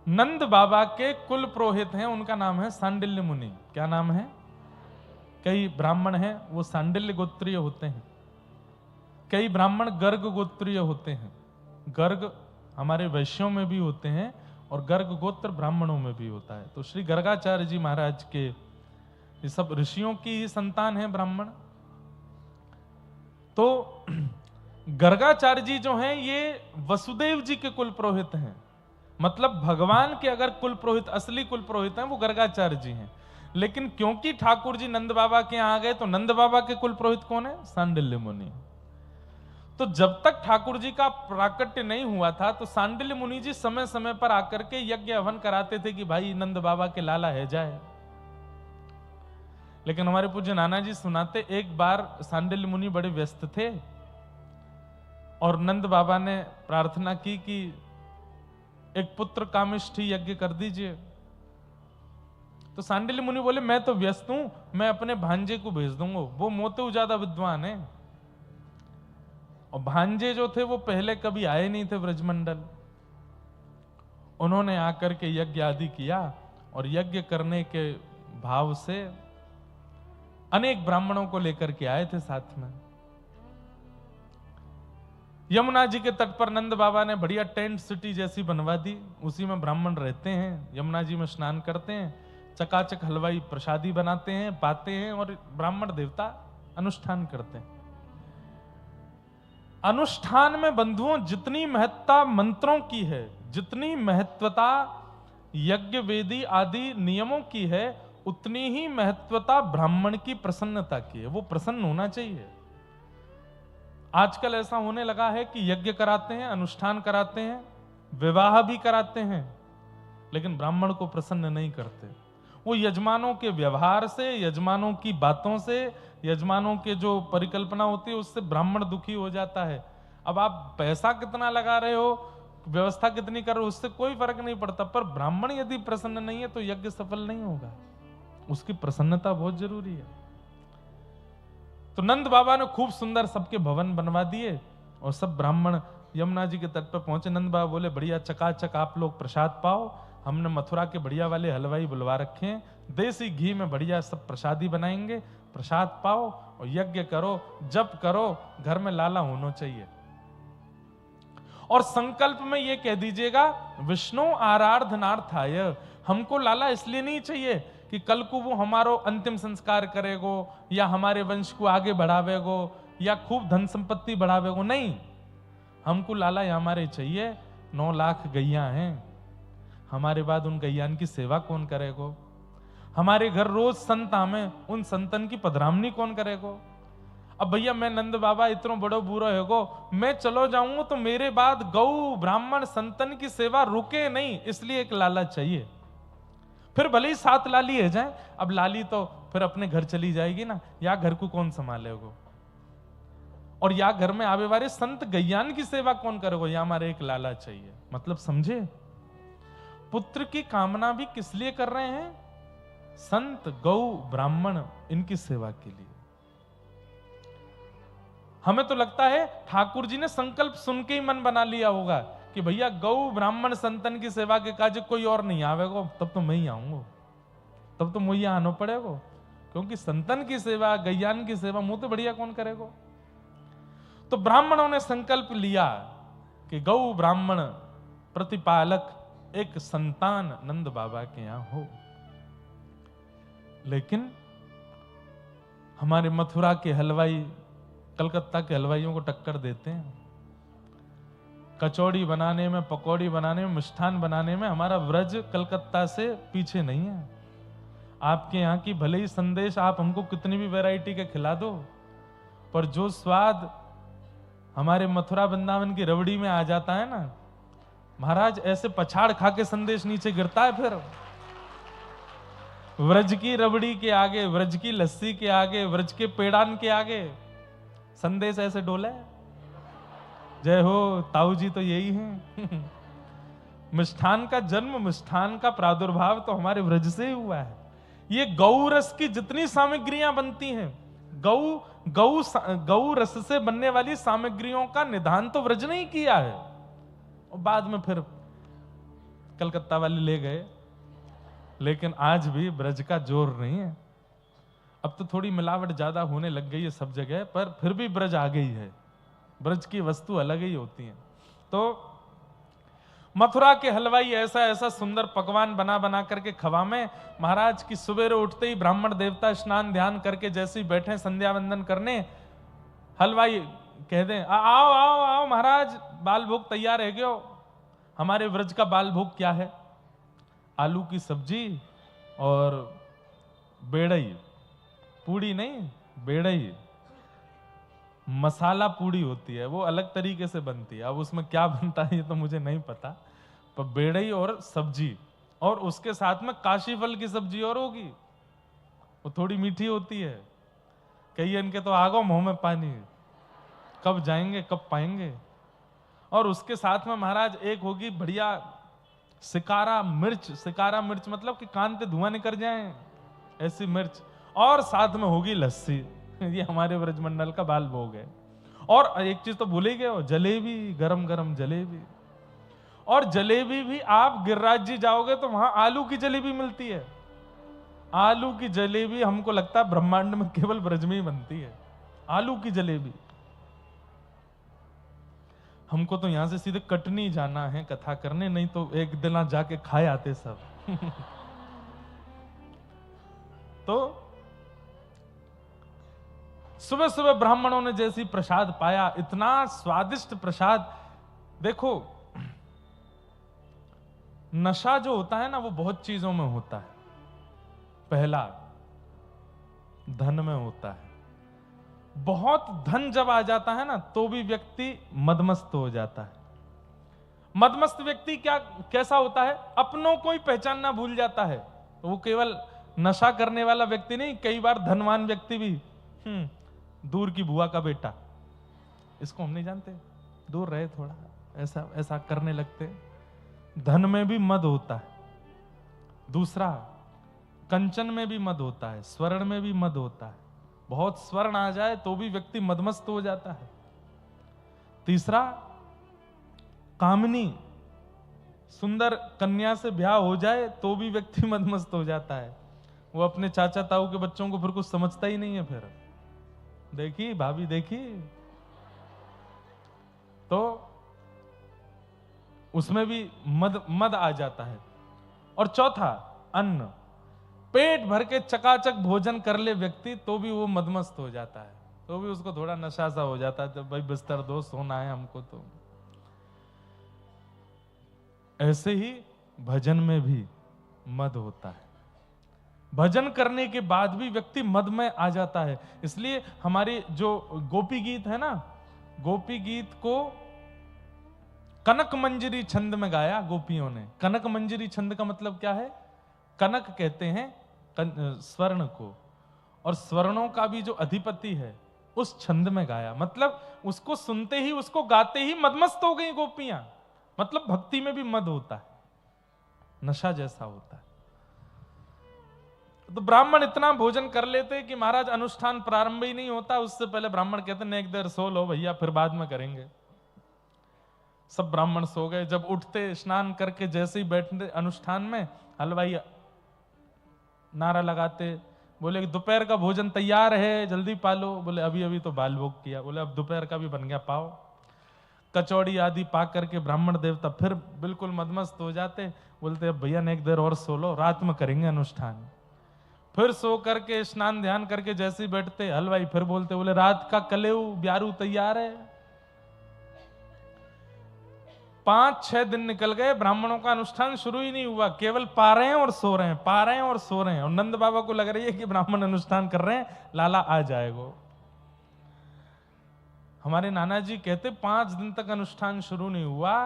नंद बाबा के कुल पुरोहित हैं, उनका नाम है सांडिल्य मुनि। क्या नाम है? कई ब्राह्मण हैं वो सांडिल्य गोत्रीय होते हैं, कई ब्राह्मण गर्ग गोत्रीय होते हैं। गर्ग हमारे वैश्यों में भी होते हैं और गर्ग गोत्र ब्राह्मणों में भी होता है। तो श्री गर्गाचार्य जी महाराज के ये सब ऋषियों की ही संतान है ब्राह्मण। तो गर्गाचार्य जी जो हैं ये वसुदेव जी के कुल पुरोहित हैं, मतलब भगवान के अगर कुल पुरोहित, असली कुल पुरोहित हैं वो गर्गाचार्य जी हैं। लेकिन क्योंकि ठाकुर जी नंद बाबा के यहां आ गए तो नंद बाबा के कुल पुरोहित कौन है? सांडिल्य मुनि। तो जब तक ठाकुर जी का प्राकट्य नहीं हुआ था तो सांडिल्य मुनि जी समय समय पर आकर के यज्ञ हवन कराते थे कि भाई नंद बाबा के लाला है जाए। लेकिन हमारे पूज्य नाना जी सुनाते, एक बार सांडिल्य मुनि बड़े व्यस्त थे और नंद बाबा ने प्रार्थना की कि एक पुत्र कामिष्ठी यज्ञ कर दीजिए। तो सांडिल्य मुनि बोले मैं तो व्यस्त हूं, मैं अपने भांजे को भेज दूंगा, वो मोते ज्यादा विद्वान है। और भांजे जो थे वो पहले कभी आए नहीं थे ब्रजमंडल, उन्होंने आकर के यज्ञ आदि किया और यज्ञ करने के भाव से अनेक ब्राह्मणों को लेकर के आए थे साथ में। यमुना जी के तट पर नंद बाबा ने बढ़िया टेंट सिटी जैसी बनवा दी, उसी में ब्राह्मण रहते हैं, यमुना जी में स्नान करते हैं, चकाचक हलवाई प्रसादी बनाते हैं, पाते हैं और ब्राह्मण देवता अनुष्ठान करते हैं। अनुष्ठान में बंधुओं जितनी महत्ता मंत्रों की है, जितनी महत्वता यज्ञ वेदी आदि नियमों की है, उतनी ही महत्वता ब्राह्मण की प्रसन्नता की है। वो प्रसन्न होना चाहिए। आजकल ऐसा होने लगा है कि यज्ञ कराते हैं, अनुष्ठान कराते हैं, विवाह भी कराते हैं, लेकिन ब्राह्मण को प्रसन्न नहीं करते। वो यजमानों के व्यवहार से, यजमानों की बातों से, यजमानों के जो परिकल्पना होती है उससे ब्राह्मण दुखी हो जाता है। अब आप पैसा कितना लगा रहे हो, व्यवस्था कितनी कर रहे हो, उससे कोई फर्क नहीं पड़ता, पर ब्राह्मण यदि प्रसन्न नहीं है तो यज्ञ सफल नहीं होगा। उसकी प्रसन्नता बहुत जरूरी है। तो नंद बाबा ने खूब सुंदर सबके भवन बनवा दिए और सब ब्राह्मण यमुना जी के तट पर पहुंचे। नंद बाबा बोले बढ़िया चकाचक आप लोग प्रसाद पाओ, हमने मथुरा के बढ़िया वाले हलवाई बुलवा रखे हैं, देसी घी में बढ़िया सब प्रसादी बनाएंगे, प्रसाद पाओ और यज्ञ करो, जप करो, घर में लाला होना चाहिए। और संकल्प में ये कह दीजिएगा विष्णु आराधनार्थाय, हमको लाला इसलिए नहीं चाहिए कि कल को वो हमारो अंतिम संस्कार करेगो या हमारे वंश को आगे बढ़ावेगो या खूब धन संपत्ति बढ़ावेगो, नहीं, हमको लाला हमारे चाहिए। 9 लाख गैया हैं, हमारे बाद उन गैयान की सेवा कौन करेगो? हमारे घर रोज संत आवे, उन संतन की पधरामनी कौन करेगो? अब भैया मैं नंद बाबा इतना बड़ो बूढ़ो हैगो, मैं चलो जाऊंगा तो मेरे बाद गौ ब्राह्मण संतन की सेवा रुके नहीं, इसलिए एक लाला चाहिए। फिर भले ही 7 लाली है जाए, अब लाली तो फिर अपने घर चली जाएगी ना, या घर को कौन संभालेगो, और या घर में आवे वाले संत गैयान की सेवा कौन करेगो, या हमारे एक लाला चाहिए। मतलब समझे, पुत्र की कामना भी किस लिए कर रहे हैं, संत गौ ब्राह्मण इनकी सेवा के लिए। हमें तो लगता है ठाकुर जी ने संकल्प सुन के ही मन बना लिया होगा कि भैया गौ ब्राह्मण संतन की सेवा के काज कोई और नहीं आवेगो, तब तो मैं ही आऊंगा, तब तो मुझे आना पड़ेगा, क्योंकि संतन की सेवा गैयान की सेवा मुंह तो बढ़िया कौन करेगा। तो ब्राह्मणों ने संकल्प लिया कि गौ ब्राह्मण प्रतिपालक एक संतान नंद बाबा के यहां हो। लेकिन हमारे मथुरा के हलवाई कलकत्ता के हलवाइयों को टक्कर देते हैं। कचौड़ी बनाने में, पकौड़ी बनाने में, मिष्ठान बनाने में हमारा व्रज कलकत्ता से पीछे नहीं है। आपके यहाँ की भले ही संदेश आप हमको कितनी भी वैरायटी के खिला दो, पर जो स्वाद हमारे मथुरा वृंदावन की रबड़ी में आ जाता है ना महाराज, ऐसे पछाड़ खा के संदेश नीचे गिरता है। फिर व्रज की रबड़ी के आगे, व्रज की लस्सी के आगे, व्रज के पेड़ान के आगे संदेश ऐसे डोले। जय हो ताऊ जी तो यही है। मिष्ठान का जन्म, मिष्ठान का प्रादुर्भाव तो हमारे व्रज से ही हुआ है। ये गौ रस की जितनी सामग्रियां बनती हैं, गौ रस से बनने वाली सामग्रियों का निदान तो व्रज ने ही किया है, और बाद में फिर कलकत्ता वाले ले गए। लेकिन आज भी ब्रज का जोर नहीं है। अब तो थोड़ी मिलावट ज्यादा होने लग गई है सब जगह, पर फिर भी ब्रज आ गई है। ब्रज की वस्तु अलग ही होती है। तो मथुरा के हलवाई ऐसा ऐसा सुंदर पकवान बना बना करके खवामे महाराज की। सुबेरे उठते ही ब्राह्मण देवता स्नान ध्यान करके जैसे ही बैठे संध्या वंदन करने, हलवाई कह दें आओ आओ आओ महाराज, बाल भोग तैयार है गयो। हमारे व्रज का बाल भोग क्या है, आलू की सब्जी और बेड़ई, पूड़ी नहीं बेड़ई, मसाला पूड़ी होती है, वो अलग तरीके से बनती है। अब उसमें क्या बनता है ये तो मुझे नहीं पता, पर बेड़ई और सब्जी, और उसके साथ में काशी फल की सब्जी और होगी, वो थोड़ी मीठी होती है। कई इनके तो आगो मुंह में पानी, कब जाएंगे कब पाएंगे। और उसके साथ में महाराज एक होगी बढ़िया सिकारा मिर्च। सिकारा मिर्च मतलब कि कान पे धुआं निकल जाए ऐसी मिर्च, और साथ में होगी लस्सी। ये हमारे ब्रजमंडल का बाल भोग है। और एक चीज तो भूल ही गए हो, जलेबी, गरम गरम जलेबी। और जलेबी भी आप गिरिराज जी जाओगे तो वहां आलू की जलेबी मिलती है। आलू की जलेबी हमको लगता है ब्रह्मांड में केवल ब्रज में ही बनती है, आलू की जलेबी। हमको तो यहां से सीधे कटनी जाना है कथा करने, नहीं तो एक दिन जाके खाए आते सब। तो सुबह सुबह ब्राह्मणों ने जैसी प्रसाद पाया, इतना स्वादिष्ट प्रसाद। देखो नशा जो होता है ना वो बहुत चीजों में होता है। पहला धन में होता है। बहुत धन जब आ जाता है ना तो भी व्यक्ति मदमस्त हो जाता है। मदमस्त व्यक्ति क्या कैसा होता है, अपनों को ही पहचानना भूल जाता है। तो वो केवल नशा करने वाला व्यक्ति नहीं, कई बार धनवान व्यक्ति भी, दूर की बुआ का बेटा, इसको हम नहीं जानते, दूर रहे थोड़ा, ऐसा ऐसा करने लगते। धन में भी मद होता है। दूसरा कंचन में भी मद होता है, स्वर्ण में भी मद होता है। बहुत स्वर्ण आ जाए तो भी व्यक्ति मदमस्त हो जाता है। तीसरा कामनी, सुंदर कन्या से ब्याह हो जाए तो भी व्यक्ति मदमस्त हो जाता है। वो अपने चाचा ताऊ के बच्चों को फिर कुछ समझता ही नहीं है। फिर देखी भाभी देखी, तो उसमें भी मद आ जाता है। और चौथा अन्न, पेट भर के चकाचक भोजन कर ले व्यक्ति तो भी वो मदमस्त हो जाता है, तो भी उसको थोड़ा नशा सा हो जाता है। जब भाई बिस्तर दो, सोना है हमको। तो ऐसे ही भजन में भी मद होता है। भजन करने के बाद भी व्यक्ति मद में आ जाता है। इसलिए हमारे जो गोपी गीत है ना, गोपी गीत को कनक मंजरी छंद में गाया गोपियों ने। कनक मंजरी छंद का मतलब क्या है, कनक कहते हैं स्वर्ण को, और स्वर्णों का भी जो अधिपति है उस छंद में गाया। मतलब उसको सुनते ही, उसको गाते ही मदमस्त हो गई गोपियां। मतलब भक्ति में भी मद होता है, नशा जैसा होता है। तो ब्राह्मण इतना भोजन कर लेते कि महाराज अनुष्ठान प्रारंभ ही नहीं होता, उससे पहले ब्राह्मण कहते नेक देर सो लो भैया, फिर बाद में करेंगे। सब ब्राह्मण सो गए। जब उठते, स्नान करके जैसे ही बैठते अनुष्ठान में, हलवाई नारा लगाते, बोले कि दोपहर का भोजन तैयार है, जल्दी पालो। बोले अभी अभी तो बाल भोग किया। बोले अब दोपहर का भी बन गया, पाओ। कचौड़ी आदि पाक करके ब्राह्मण देवता फिर बिल्कुल मदमस्त हो जाते। बोलते अब भैया एक देर और सो लो, रात में करेंगे अनुष्ठान। फिर सो करके स्नान ध्यान करके जैसे ही बैठते, हलवाई फिर बोलते, बोले रात का कलेऊ ब्यारू तैयार है। 5-6 दिन निकल गए, ब्राह्मणों का अनुष्ठान शुरू ही नहीं हुआ। केवल पा रहे हैं और सो रहे हैं, पा रहे हैं और सो रहे हैं। और नंद बाबा को लग रही है कि ब्राह्मण अनुष्ठान कर रहे हैं, लाला आ जाएगा। हमारे नाना जी कहते 5 दिन तक अनुष्ठान शुरू नहीं हुआ,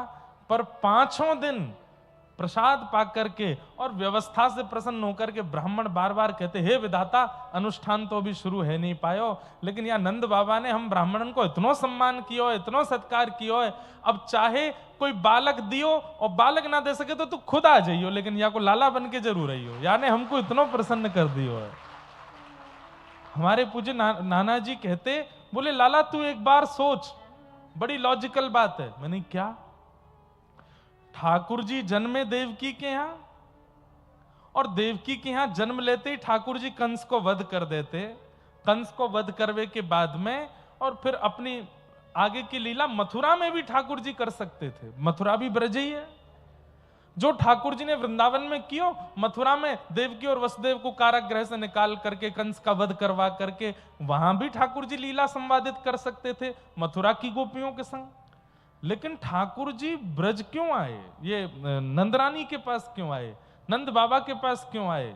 पर 5वें दिन प्रसाद पाक करके और व्यवस्था से प्रसन्न होकर के ब्राह्मण बार बार कहते, हे विधाता, अनुष्ठान तो अभी शुरू है नहीं पायो, लेकिन यहाँ नंद बाबा ने हम ब्राह्मणन को इतनो सम्मान किया है, इतनो सत्कार किया है, अब चाहे कोई बालक दियो और बालक ना दे सके तो तू खुद आ जाइयो, लेकिन या को लाला बन के जरूर आइयो। यानी हमको इतनो प्रसन्न कर दियो है। हमारे पूज्य नाना जी कहते, बोले लाला तू एक बार सोच, बड़ी लॉजिकल बात है। मैंने क्या? ठाकुर जी जन्मे देवकी के यहां, और देवकी के यहां जन्म लेते ही ठाकुर जी कंस को वध कर देते। कंस को वध करने के बाद में और फिर अपनी आगे की लीला मथुरा में भी ठाकुर जी कर सकते थे। मथुरा भी ब्रज ही है। जो ठाकुर जी ने वृंदावन में कियो, मथुरा में देवकी और वसुदेव को कारागृह से निकाल करके कंस का वध करवा करके वहां भी ठाकुर जी लीला संवादित कर सकते थे मथुरा की गोपियों के संग। लेकिन ठाकुर जी ब्रज क्यों आए? ये नंदरानी के पास क्यों आए? नंद बाबा के पास क्यों आए?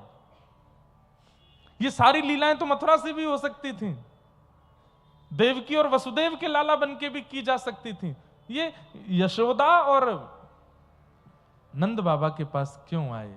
ये सारी लीलाएं तो मथुरा से भी हो सकती थी, देवकी और वसुदेव के लाला बन के भी की जा सकती थी। ये यशोदा और नंद बाबा के पास क्यों आए?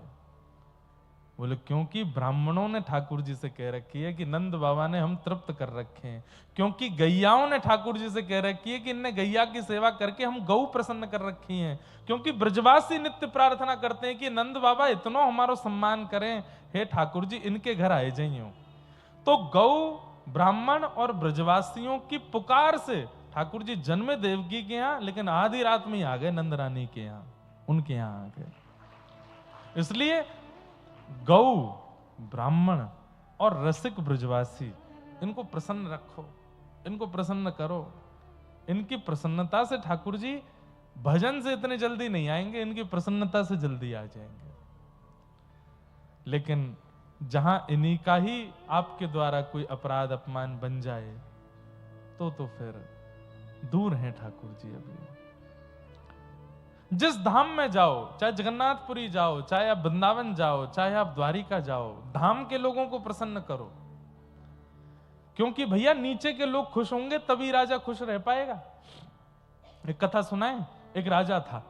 बोले क्योंकि ब्राह्मणों ने ठाकुर जी से कह रखी है कि नंद बाबा ने हम तृप्त कर रखे हैं। क्योंकि गैयाओं ने ठाकुर जी से कह रखी है कि इनने गैया की सेवा करके हम गौ प्रसन्न कर रखी हैं। क्योंकि ब्रजवासी नित्य प्रार्थना करते हैं कि नंद बाबा इतनो हमारो सम्मान करें, हे ठाकुर जी इनके घर आए जाइयो। तो गौ, ब्राह्मण और ब्रजवासियों की पुकार से ठाकुर जी जन्मे देवकी के यहाँ, लेकिन आधी रात में ही आ गए नंद रानी के यहाँ, उनके यहाँ आ गए। इसलिए गौ, ब्राह्मण और रसिक ब्रजवासी, इनको प्रसन्न रखो, इनको प्रसन्न करो। इनकी प्रसन्नता से ठाकुर जी भजन से इतने जल्दी नहीं आएंगे, इनकी प्रसन्नता से जल्दी आ जाएंगे। लेकिन जहां इन्हीं का ही आपके द्वारा कोई अपराध अपमान बन जाए तो फिर दूर हैं ठाकुर जी। अभी जिस धाम में जाओ, चाहे जगन्नाथपुरी जाओ, चाहे आप वृंदावन जाओ, चाहे आप द्वारिका जाओ, धाम के लोगों को प्रसन्न करो। क्योंकि भैया नीचे के लोग खुश होंगे तभी राजा खुश रह पाएगा। एक कथा सुनाए, एक राजा था,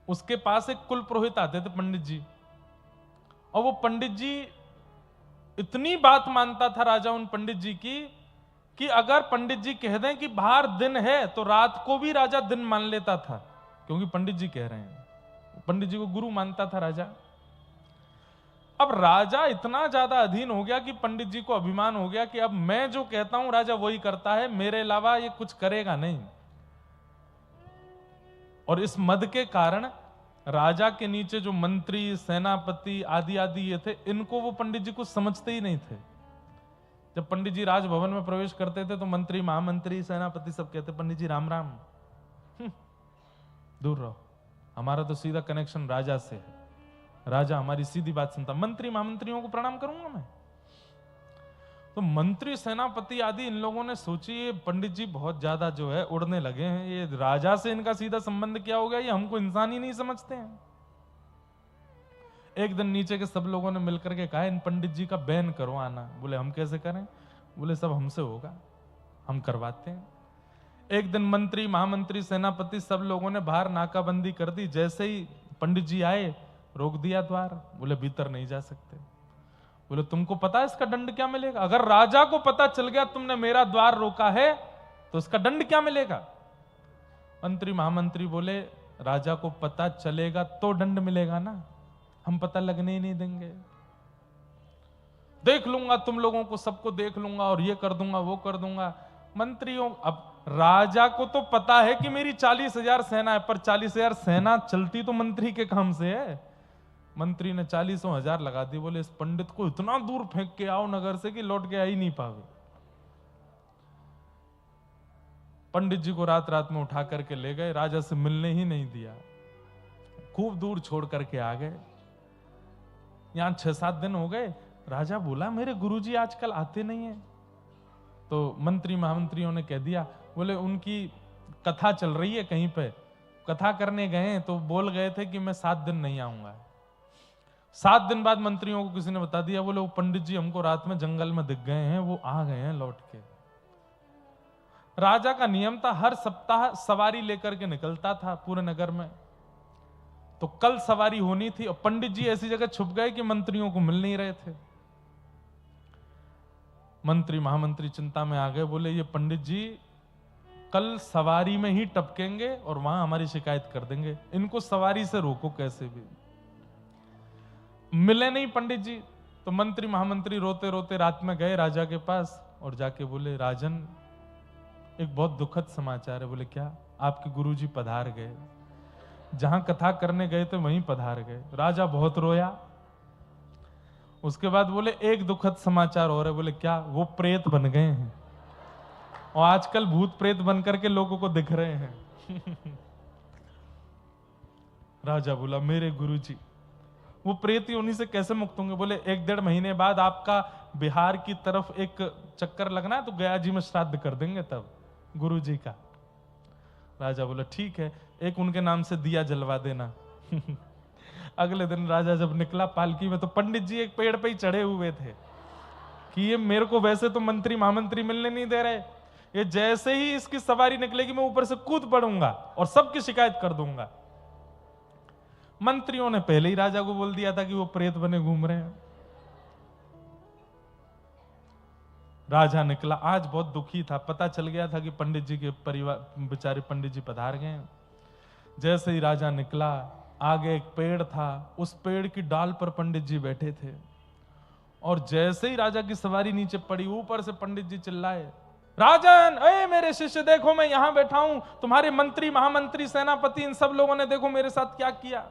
उसके पास एक कुल पुरोहित आते थे, पंडित जी। और वो पंडित जी इतनी बात मानता था राजा उन पंडित जी की कि अगर पंडित जी कह दें कि बाहर दिन है तो रात को भी राजा दिन मान लेता था, क्योंकि पंडित जी कह रहे हैं। पंडित जी को गुरु मानता था राजा। अब राजा इतना ज्यादा अधीन हो गया कि पंडित जी को अभिमान हो गया कि अब मैं जो कहता हूं राजा वही करता है, मेरे अलावा ये कुछ करेगा नहीं। और इस मद के कारण राजा के नीचे जो मंत्री, सेनापति आदि आदि ये थे, इनको वो पंडित जी कुछ समझते ही नहीं थे। जब पंडित जी राजभवन में प्रवेश करते थे तो मंत्री, महामंत्री, सेनापति सब कहते, पंडित जी राम राम, दूर रहो, हमारा तो सीधा कनेक्शन राजा से है, राजा हमारी सीधी बात सुनता। मंत्री महामंत्रियों को प्रणाम करूंगा मैं? तो मंत्री, सेनापति आदि इन लोगों ने सोची ये पंडित जी बहुत ज्यादा जो है उड़ने लगे हैं, ये राजा से इनका सीधा संबंध क्या हो गया, ये हमको इंसान ही नहीं समझते हैं। एक दिन नीचे के सब लोगों ने मिलकर के कहा इन पंडित जी का बैन करो आना। बोले हम कैसे करें? बोले सब हमसे होगा, हम करवाते हैं। एक दिन मंत्री, महामंत्री, सेनापति सब लोगों ने बाहर नाकाबंदी कर दी। जैसे ही पंडित जी आए रोक दिया द्वार, बोले भीतर नहीं जा सकते। बोले तुमको पता है इसका दंड क्या मिलेगा? अगर राजा को पता चल गया तुमने मेरा द्वार रोका है तो इसका दंड क्या मिलेगा? मंत्री महामंत्री बोले राजा को पता चलेगा तो दंड मिलेगा ना, हम पता लगने ही नहीं देंगे। देख लूंगा तुम लोगों को, सबको देख लूंगा और ये कर दूंगा वो कर दूंगा। मंत्रियों, अब राजा को तो पता है कि मेरी 40,000 सेना है, पर 40,000 सेना चलती तो मंत्री के काम से है। मंत्री ने 40,000 लगा दी, बोले इस पंडित को इतना दूर फेंक के आओ नगर से कि लौट के आ ही नहीं पावे। पंडित जी को रात रात में उठा करके ले गए, राजा से मिलने ही नहीं दिया, खूब दूर छोड़ करके आ गए। यहां 6-7 दिन हो गए, राजा बोला मेरे गुरुजी आजकल आते नहीं है। तो मंत्री महामंत्रियों ने कह दिया, बोले उनकी कथा चल रही है कहीं पे, कथा करने गए तो बोल गए थे कि मैं 7 दिन नहीं आऊंगा। 7 दिन बाद मंत्रियों को किसी ने बता दिया, बोले वो पंडित जी हमको रात में जंगल में दिख गए हैं, वो आ गए हैं लौट के। राजा का नियम था हर सप्ताह सवारी लेकर के निकलता था पूरे नगर में, तो कल सवारी होनी थी और पंडित जी ऐसी जगह छुप गए कि मंत्रियों को मिल नहीं रहे थे। मंत्री महामंत्री चिंता में आ गए, बोले ये पंडित जी कल सवारी में ही टपकेंगे और वहां हमारी शिकायत कर देंगे, इनको सवारी से रोको कैसे भी। मिले नहीं पंडित जी, तो मंत्री महामंत्री रोते रोते रात में गए राजा के पास और जाके बोले राजन एक बहुत दुखद समाचार है। बोले क्या? आपके गुरुजी पधार गए, जहां कथा करने गए थे वहीं पधार गए। राजा बहुत रोया। उसके बाद बोले एक दुखद समाचार और है। बोले क्या? वो प्रेत बन गए हैं और आजकल भूत प्रेत बन करके लोगों को दिख रहे हैं। राजा बोला मेरे गुरुजी वो प्रेत योनि से कैसे मुक्त होंगे? बोले 1-1.5 महीने बाद आपका बिहार की तरफ एक चक्कर लगना है तो गया जी में श्राद्ध कर देंगे तब गुरुजी का। राजा बोला ठीक है, एक उनके नाम से दिया जलवा देना। अगले दिन राजा जब निकला पालकी में तो पंडित जी एक पेड़ पे ही चढ़े हुए थे कि ये मेरे को वैसे तो मंत्री महामंत्री मिलने नहीं दे रहे, ये जैसे ही इसकी सवारी निकलेगी मैं ऊपर से कूद पड़ूंगा और सबकी शिकायत कर दूंगा। मंत्रियों ने पहले ही राजा को बोल दिया था कि वो प्रेत बने घूम रहे हैं। राजा निकला, आज बहुत दुखी था, पता चल गया था कि पंडित जी के परिवार बेचारे पंडित जी पधार गए। जैसे ही राजा निकला, आगे एक पेड़ था, उस पेड़ की डाल पर पंडित जी बैठे थे और जैसे ही राजा की सवारी नीचे पड़ी, ऊपर से पंडित जी चिल्लाए राजन, अरे मेरे शिष्य देखो मैं यहां बैठा हूं, तुम्हारे मंत्री महामंत्री सेनापति इन सब लोगों ने देखो मेरे साथ क्या किया।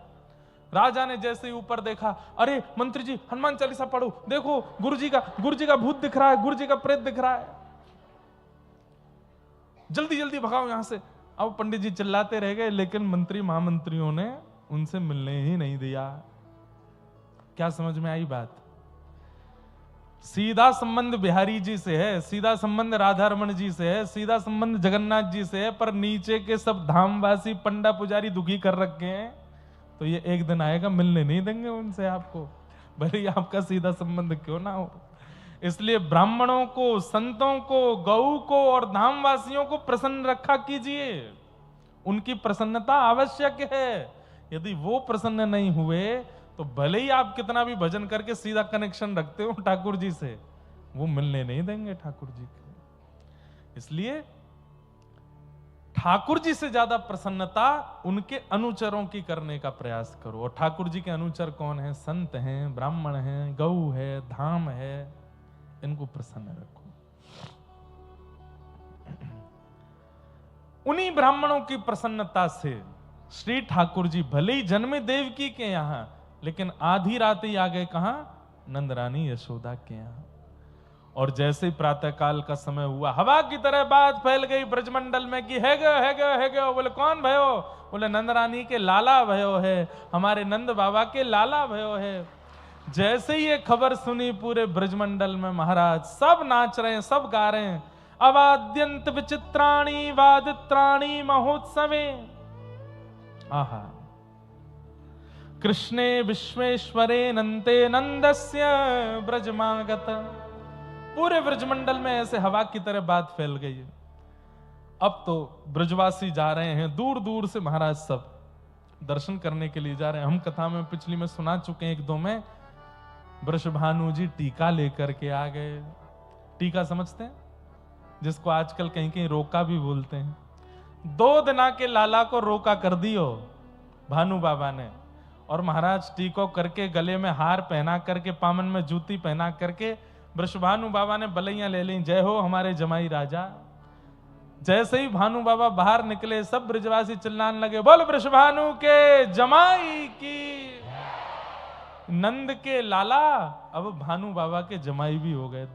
राजा ने जैसे ही ऊपर देखा, अरे मंत्री जी हनुमान चालीसा पढ़ो, देखो गुरुजी का भूत दिख रहा है, गुरुजी का प्रेत दिख रहा है, जल्दी जल्दी भगाओ यहां से। अब पंडित जी चिल्लाते रह गए, लेकिन मंत्री महामंत्रियों ने उनसे मिलने ही नहीं दिया। क्या समझ में आई बात? सीधा संबंध बिहारी जी से है, सीधा संबंध राधा रमन जी से है, सीधा संबंध जगन्नाथ जी से है, पर नीचे के सब धामवासी पंडा पुजारी दुखी कर रखे हैं, तो ये एक दिन आएगा मिलने नहीं देंगे उनसे आपको, भले ही आपका सीधा संबंध क्यों ना हो। इसलिए ब्राह्मणों को, संतों को, गौ को और धामवासियों को प्रसन्न रखा कीजिए, उनकी प्रसन्नता आवश्यक है। यदि वो प्रसन्न नहीं हुए तो भले ही आप कितना भी भजन करके सीधा कनेक्शन रखते हो ठाकुर जी से, वो मिलने नहीं देंगे ठाकुर जी को। इसलिए ठाकुर जी से ज्यादा प्रसन्नता उनके अनुचरों की करने का प्रयास करो। और ठाकुर जी के अनुचर कौन है? संत हैं, ब्राह्मण हैं, गौ है, धाम है, इनको प्रसन्न रखो। उन्हीं ब्राह्मणों की प्रसन्नता से श्री ठाकुर जी भले ही जन्मे देवकी के यहां, लेकिन आधी रात ही आ गए कहां? नंदरानी यशोदा के यहां। और जैसे ही प्रातः काल का समय हुआ, हवा की तरह बात फैल गई ब्रजमंडल में कि है गयो। बोले कौन भयो? बोले नंदरानी के लाला भयो है, हमारे नंद बाबा के लाला भयो है। जैसे ही ये खबर सुनी पूरे ब्रजमंडल में महाराज सब नाच रहे हैं, सब गा रहे हैं, अवाद्यंत विचित्राणि वादित्राणि महोत्सवे। आहा, कृष्णे विश्वेश्वरे नंते नंदस्य ब्रजमागत। पूरे ब्रजमंडल में ऐसे हवा की तरह बात फैल गई है। अब तो ब्रजवासी जा रहे हैं दूर दूर से, महाराज सब दर्शन करने के लिए जा रहे हैं। हम कथा में पिछली में सुना चुके हैं 1-2 में वृषभानु जी टीका लेकर के आ गए। टीका समझते हैं, जिसको आजकल कहीं कहीं रोका भी बोलते हैं। 2 दिना के लाला को रोका कर दियो भानु बाबा ने, और महाराज टीको करके, गले में हार पहना करके, पामन में जूती पहना करके वृषभानु बाबा ने बलैया ले ली। जय हो हमारे जमाई राजा। जैसे ही भानु बाबा बाहर निकले, सब ब्रजवासी चिल्लाने लगे, बोल वृषभानु के जमाई की। नंद के लाला अब भानु बाबा के जमाई भी हो गए।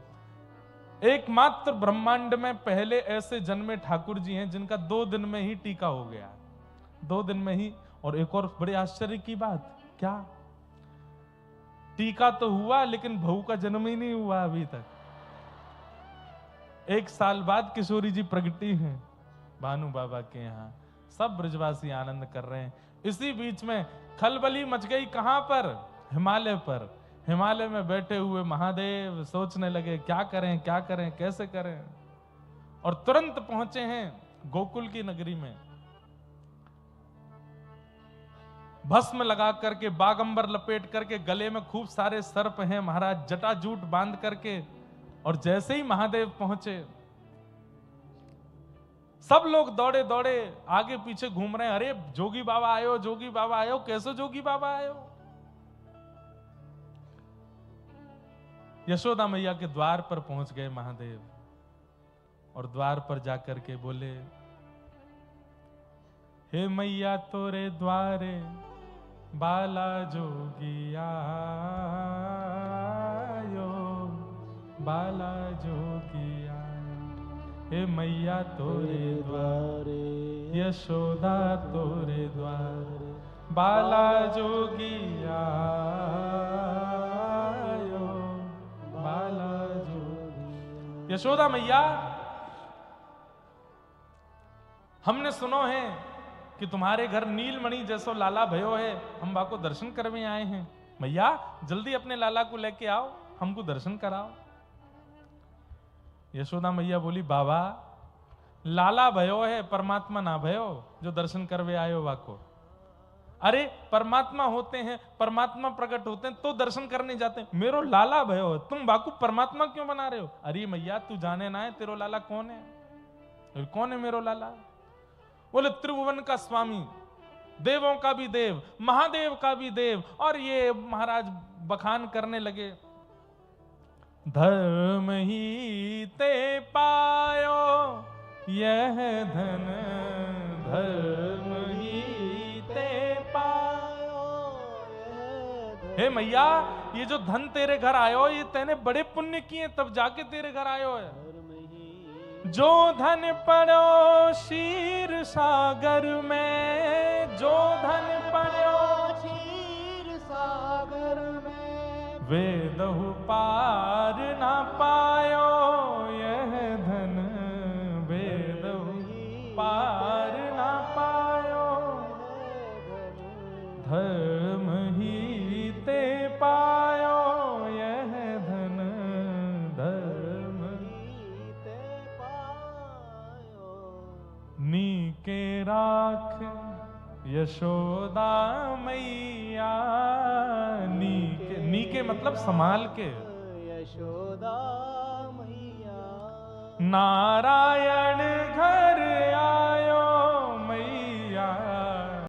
एकमात्र ब्रह्मांड में पहले ऐसे जन्मे ठाकुर जी हैं जिनका 2 दिन में ही टीका हो गया, 2 दिन में ही। और एक और बड़े आश्चर्य की बात, क्या टीका तो हुआ लेकिन बहू का जन्म ही नहीं हुआ अभी तक। 1 साल बाद किशोरी जी प्रगटी हैं भानु बाबा के यहाँ। सब ब्रजवासी आनंद कर रहे हैं। इसी बीच में खलबली मच गई। कहां पर? हिमालय पर। हिमालय में बैठे हुए महादेव सोचने लगे, क्या करें क्या करें, कैसे करें। और तुरंत पहुंचे हैं गोकुल की नगरी में। भस्म लगा करके, बागंबर लपेट करके, गले में खूब सारे सर्प हैं महाराज, जटाजूट बांध करके। और जैसे ही महादेव पहुंचे, सब लोग दौड़े दौड़े आगे पीछे घूम रहे हैं। अरे जोगी बाबा आयो, जोगी बाबा आयो। कैसे जोगी बाबा आयो? यशोदा मैया के द्वार पर पहुंच गए महादेव, और द्वार पर जाकर के बोले, हे मैया तोरे द्वारे बाला जोगी आयो, बाला जोगी आयो। हे मैया तोरे द्वारे, यशोदा तोरे द्वारे, बाला जोगी आयो, बाला जोगी। यशोदा मैया, हमने सुनो है कि तुम्हारे घर नीलमणि जैसो लाला भयो है, हम बाको दर्शन करने आए हैं। मैया जल्दी अपने लाला को लेके आओ, हमको दर्शन कराओ। यशोदा मैया बोली, बाबा लाला भयो है, परमात्मा ना भयो जो दर्शन करवे आयो वाको। अरे परमात्मा होते हैं, परमात्मा प्रकट होते हैं तो दर्शन करने जाते हैं। मेरो लाला भयो है, तुम बाकू परमात्मा क्यों बना रहे हो? अरे मैया तू जाने ना है तेरो लाला कौन है? कौन है मेरो लाला? बोले त्रिभुवन का स्वामी, देवों का भी देव, महादेव का भी देव। और ये महाराज बखान करने लगे, धर्म ही ते पायो यह धन, धर्म ही ते पायो। हे मैया, ये जो धन तेरे घर आयो, ये तेने बड़े पुण्य किए तब जाके तेरे घर आयो है। जो धन पड़ो क्षीर सागर में, जो धन पड़ो क्षीर सागर में, वेदहु पार ना पायो यह धन, वेदहु पार ना पायो। धर्म ही ते पायो यह धन, धर्म नीके राख यशोदा मैया। नीके, नीके मतलब संभाल के, यशोदा मैया। नारायण घर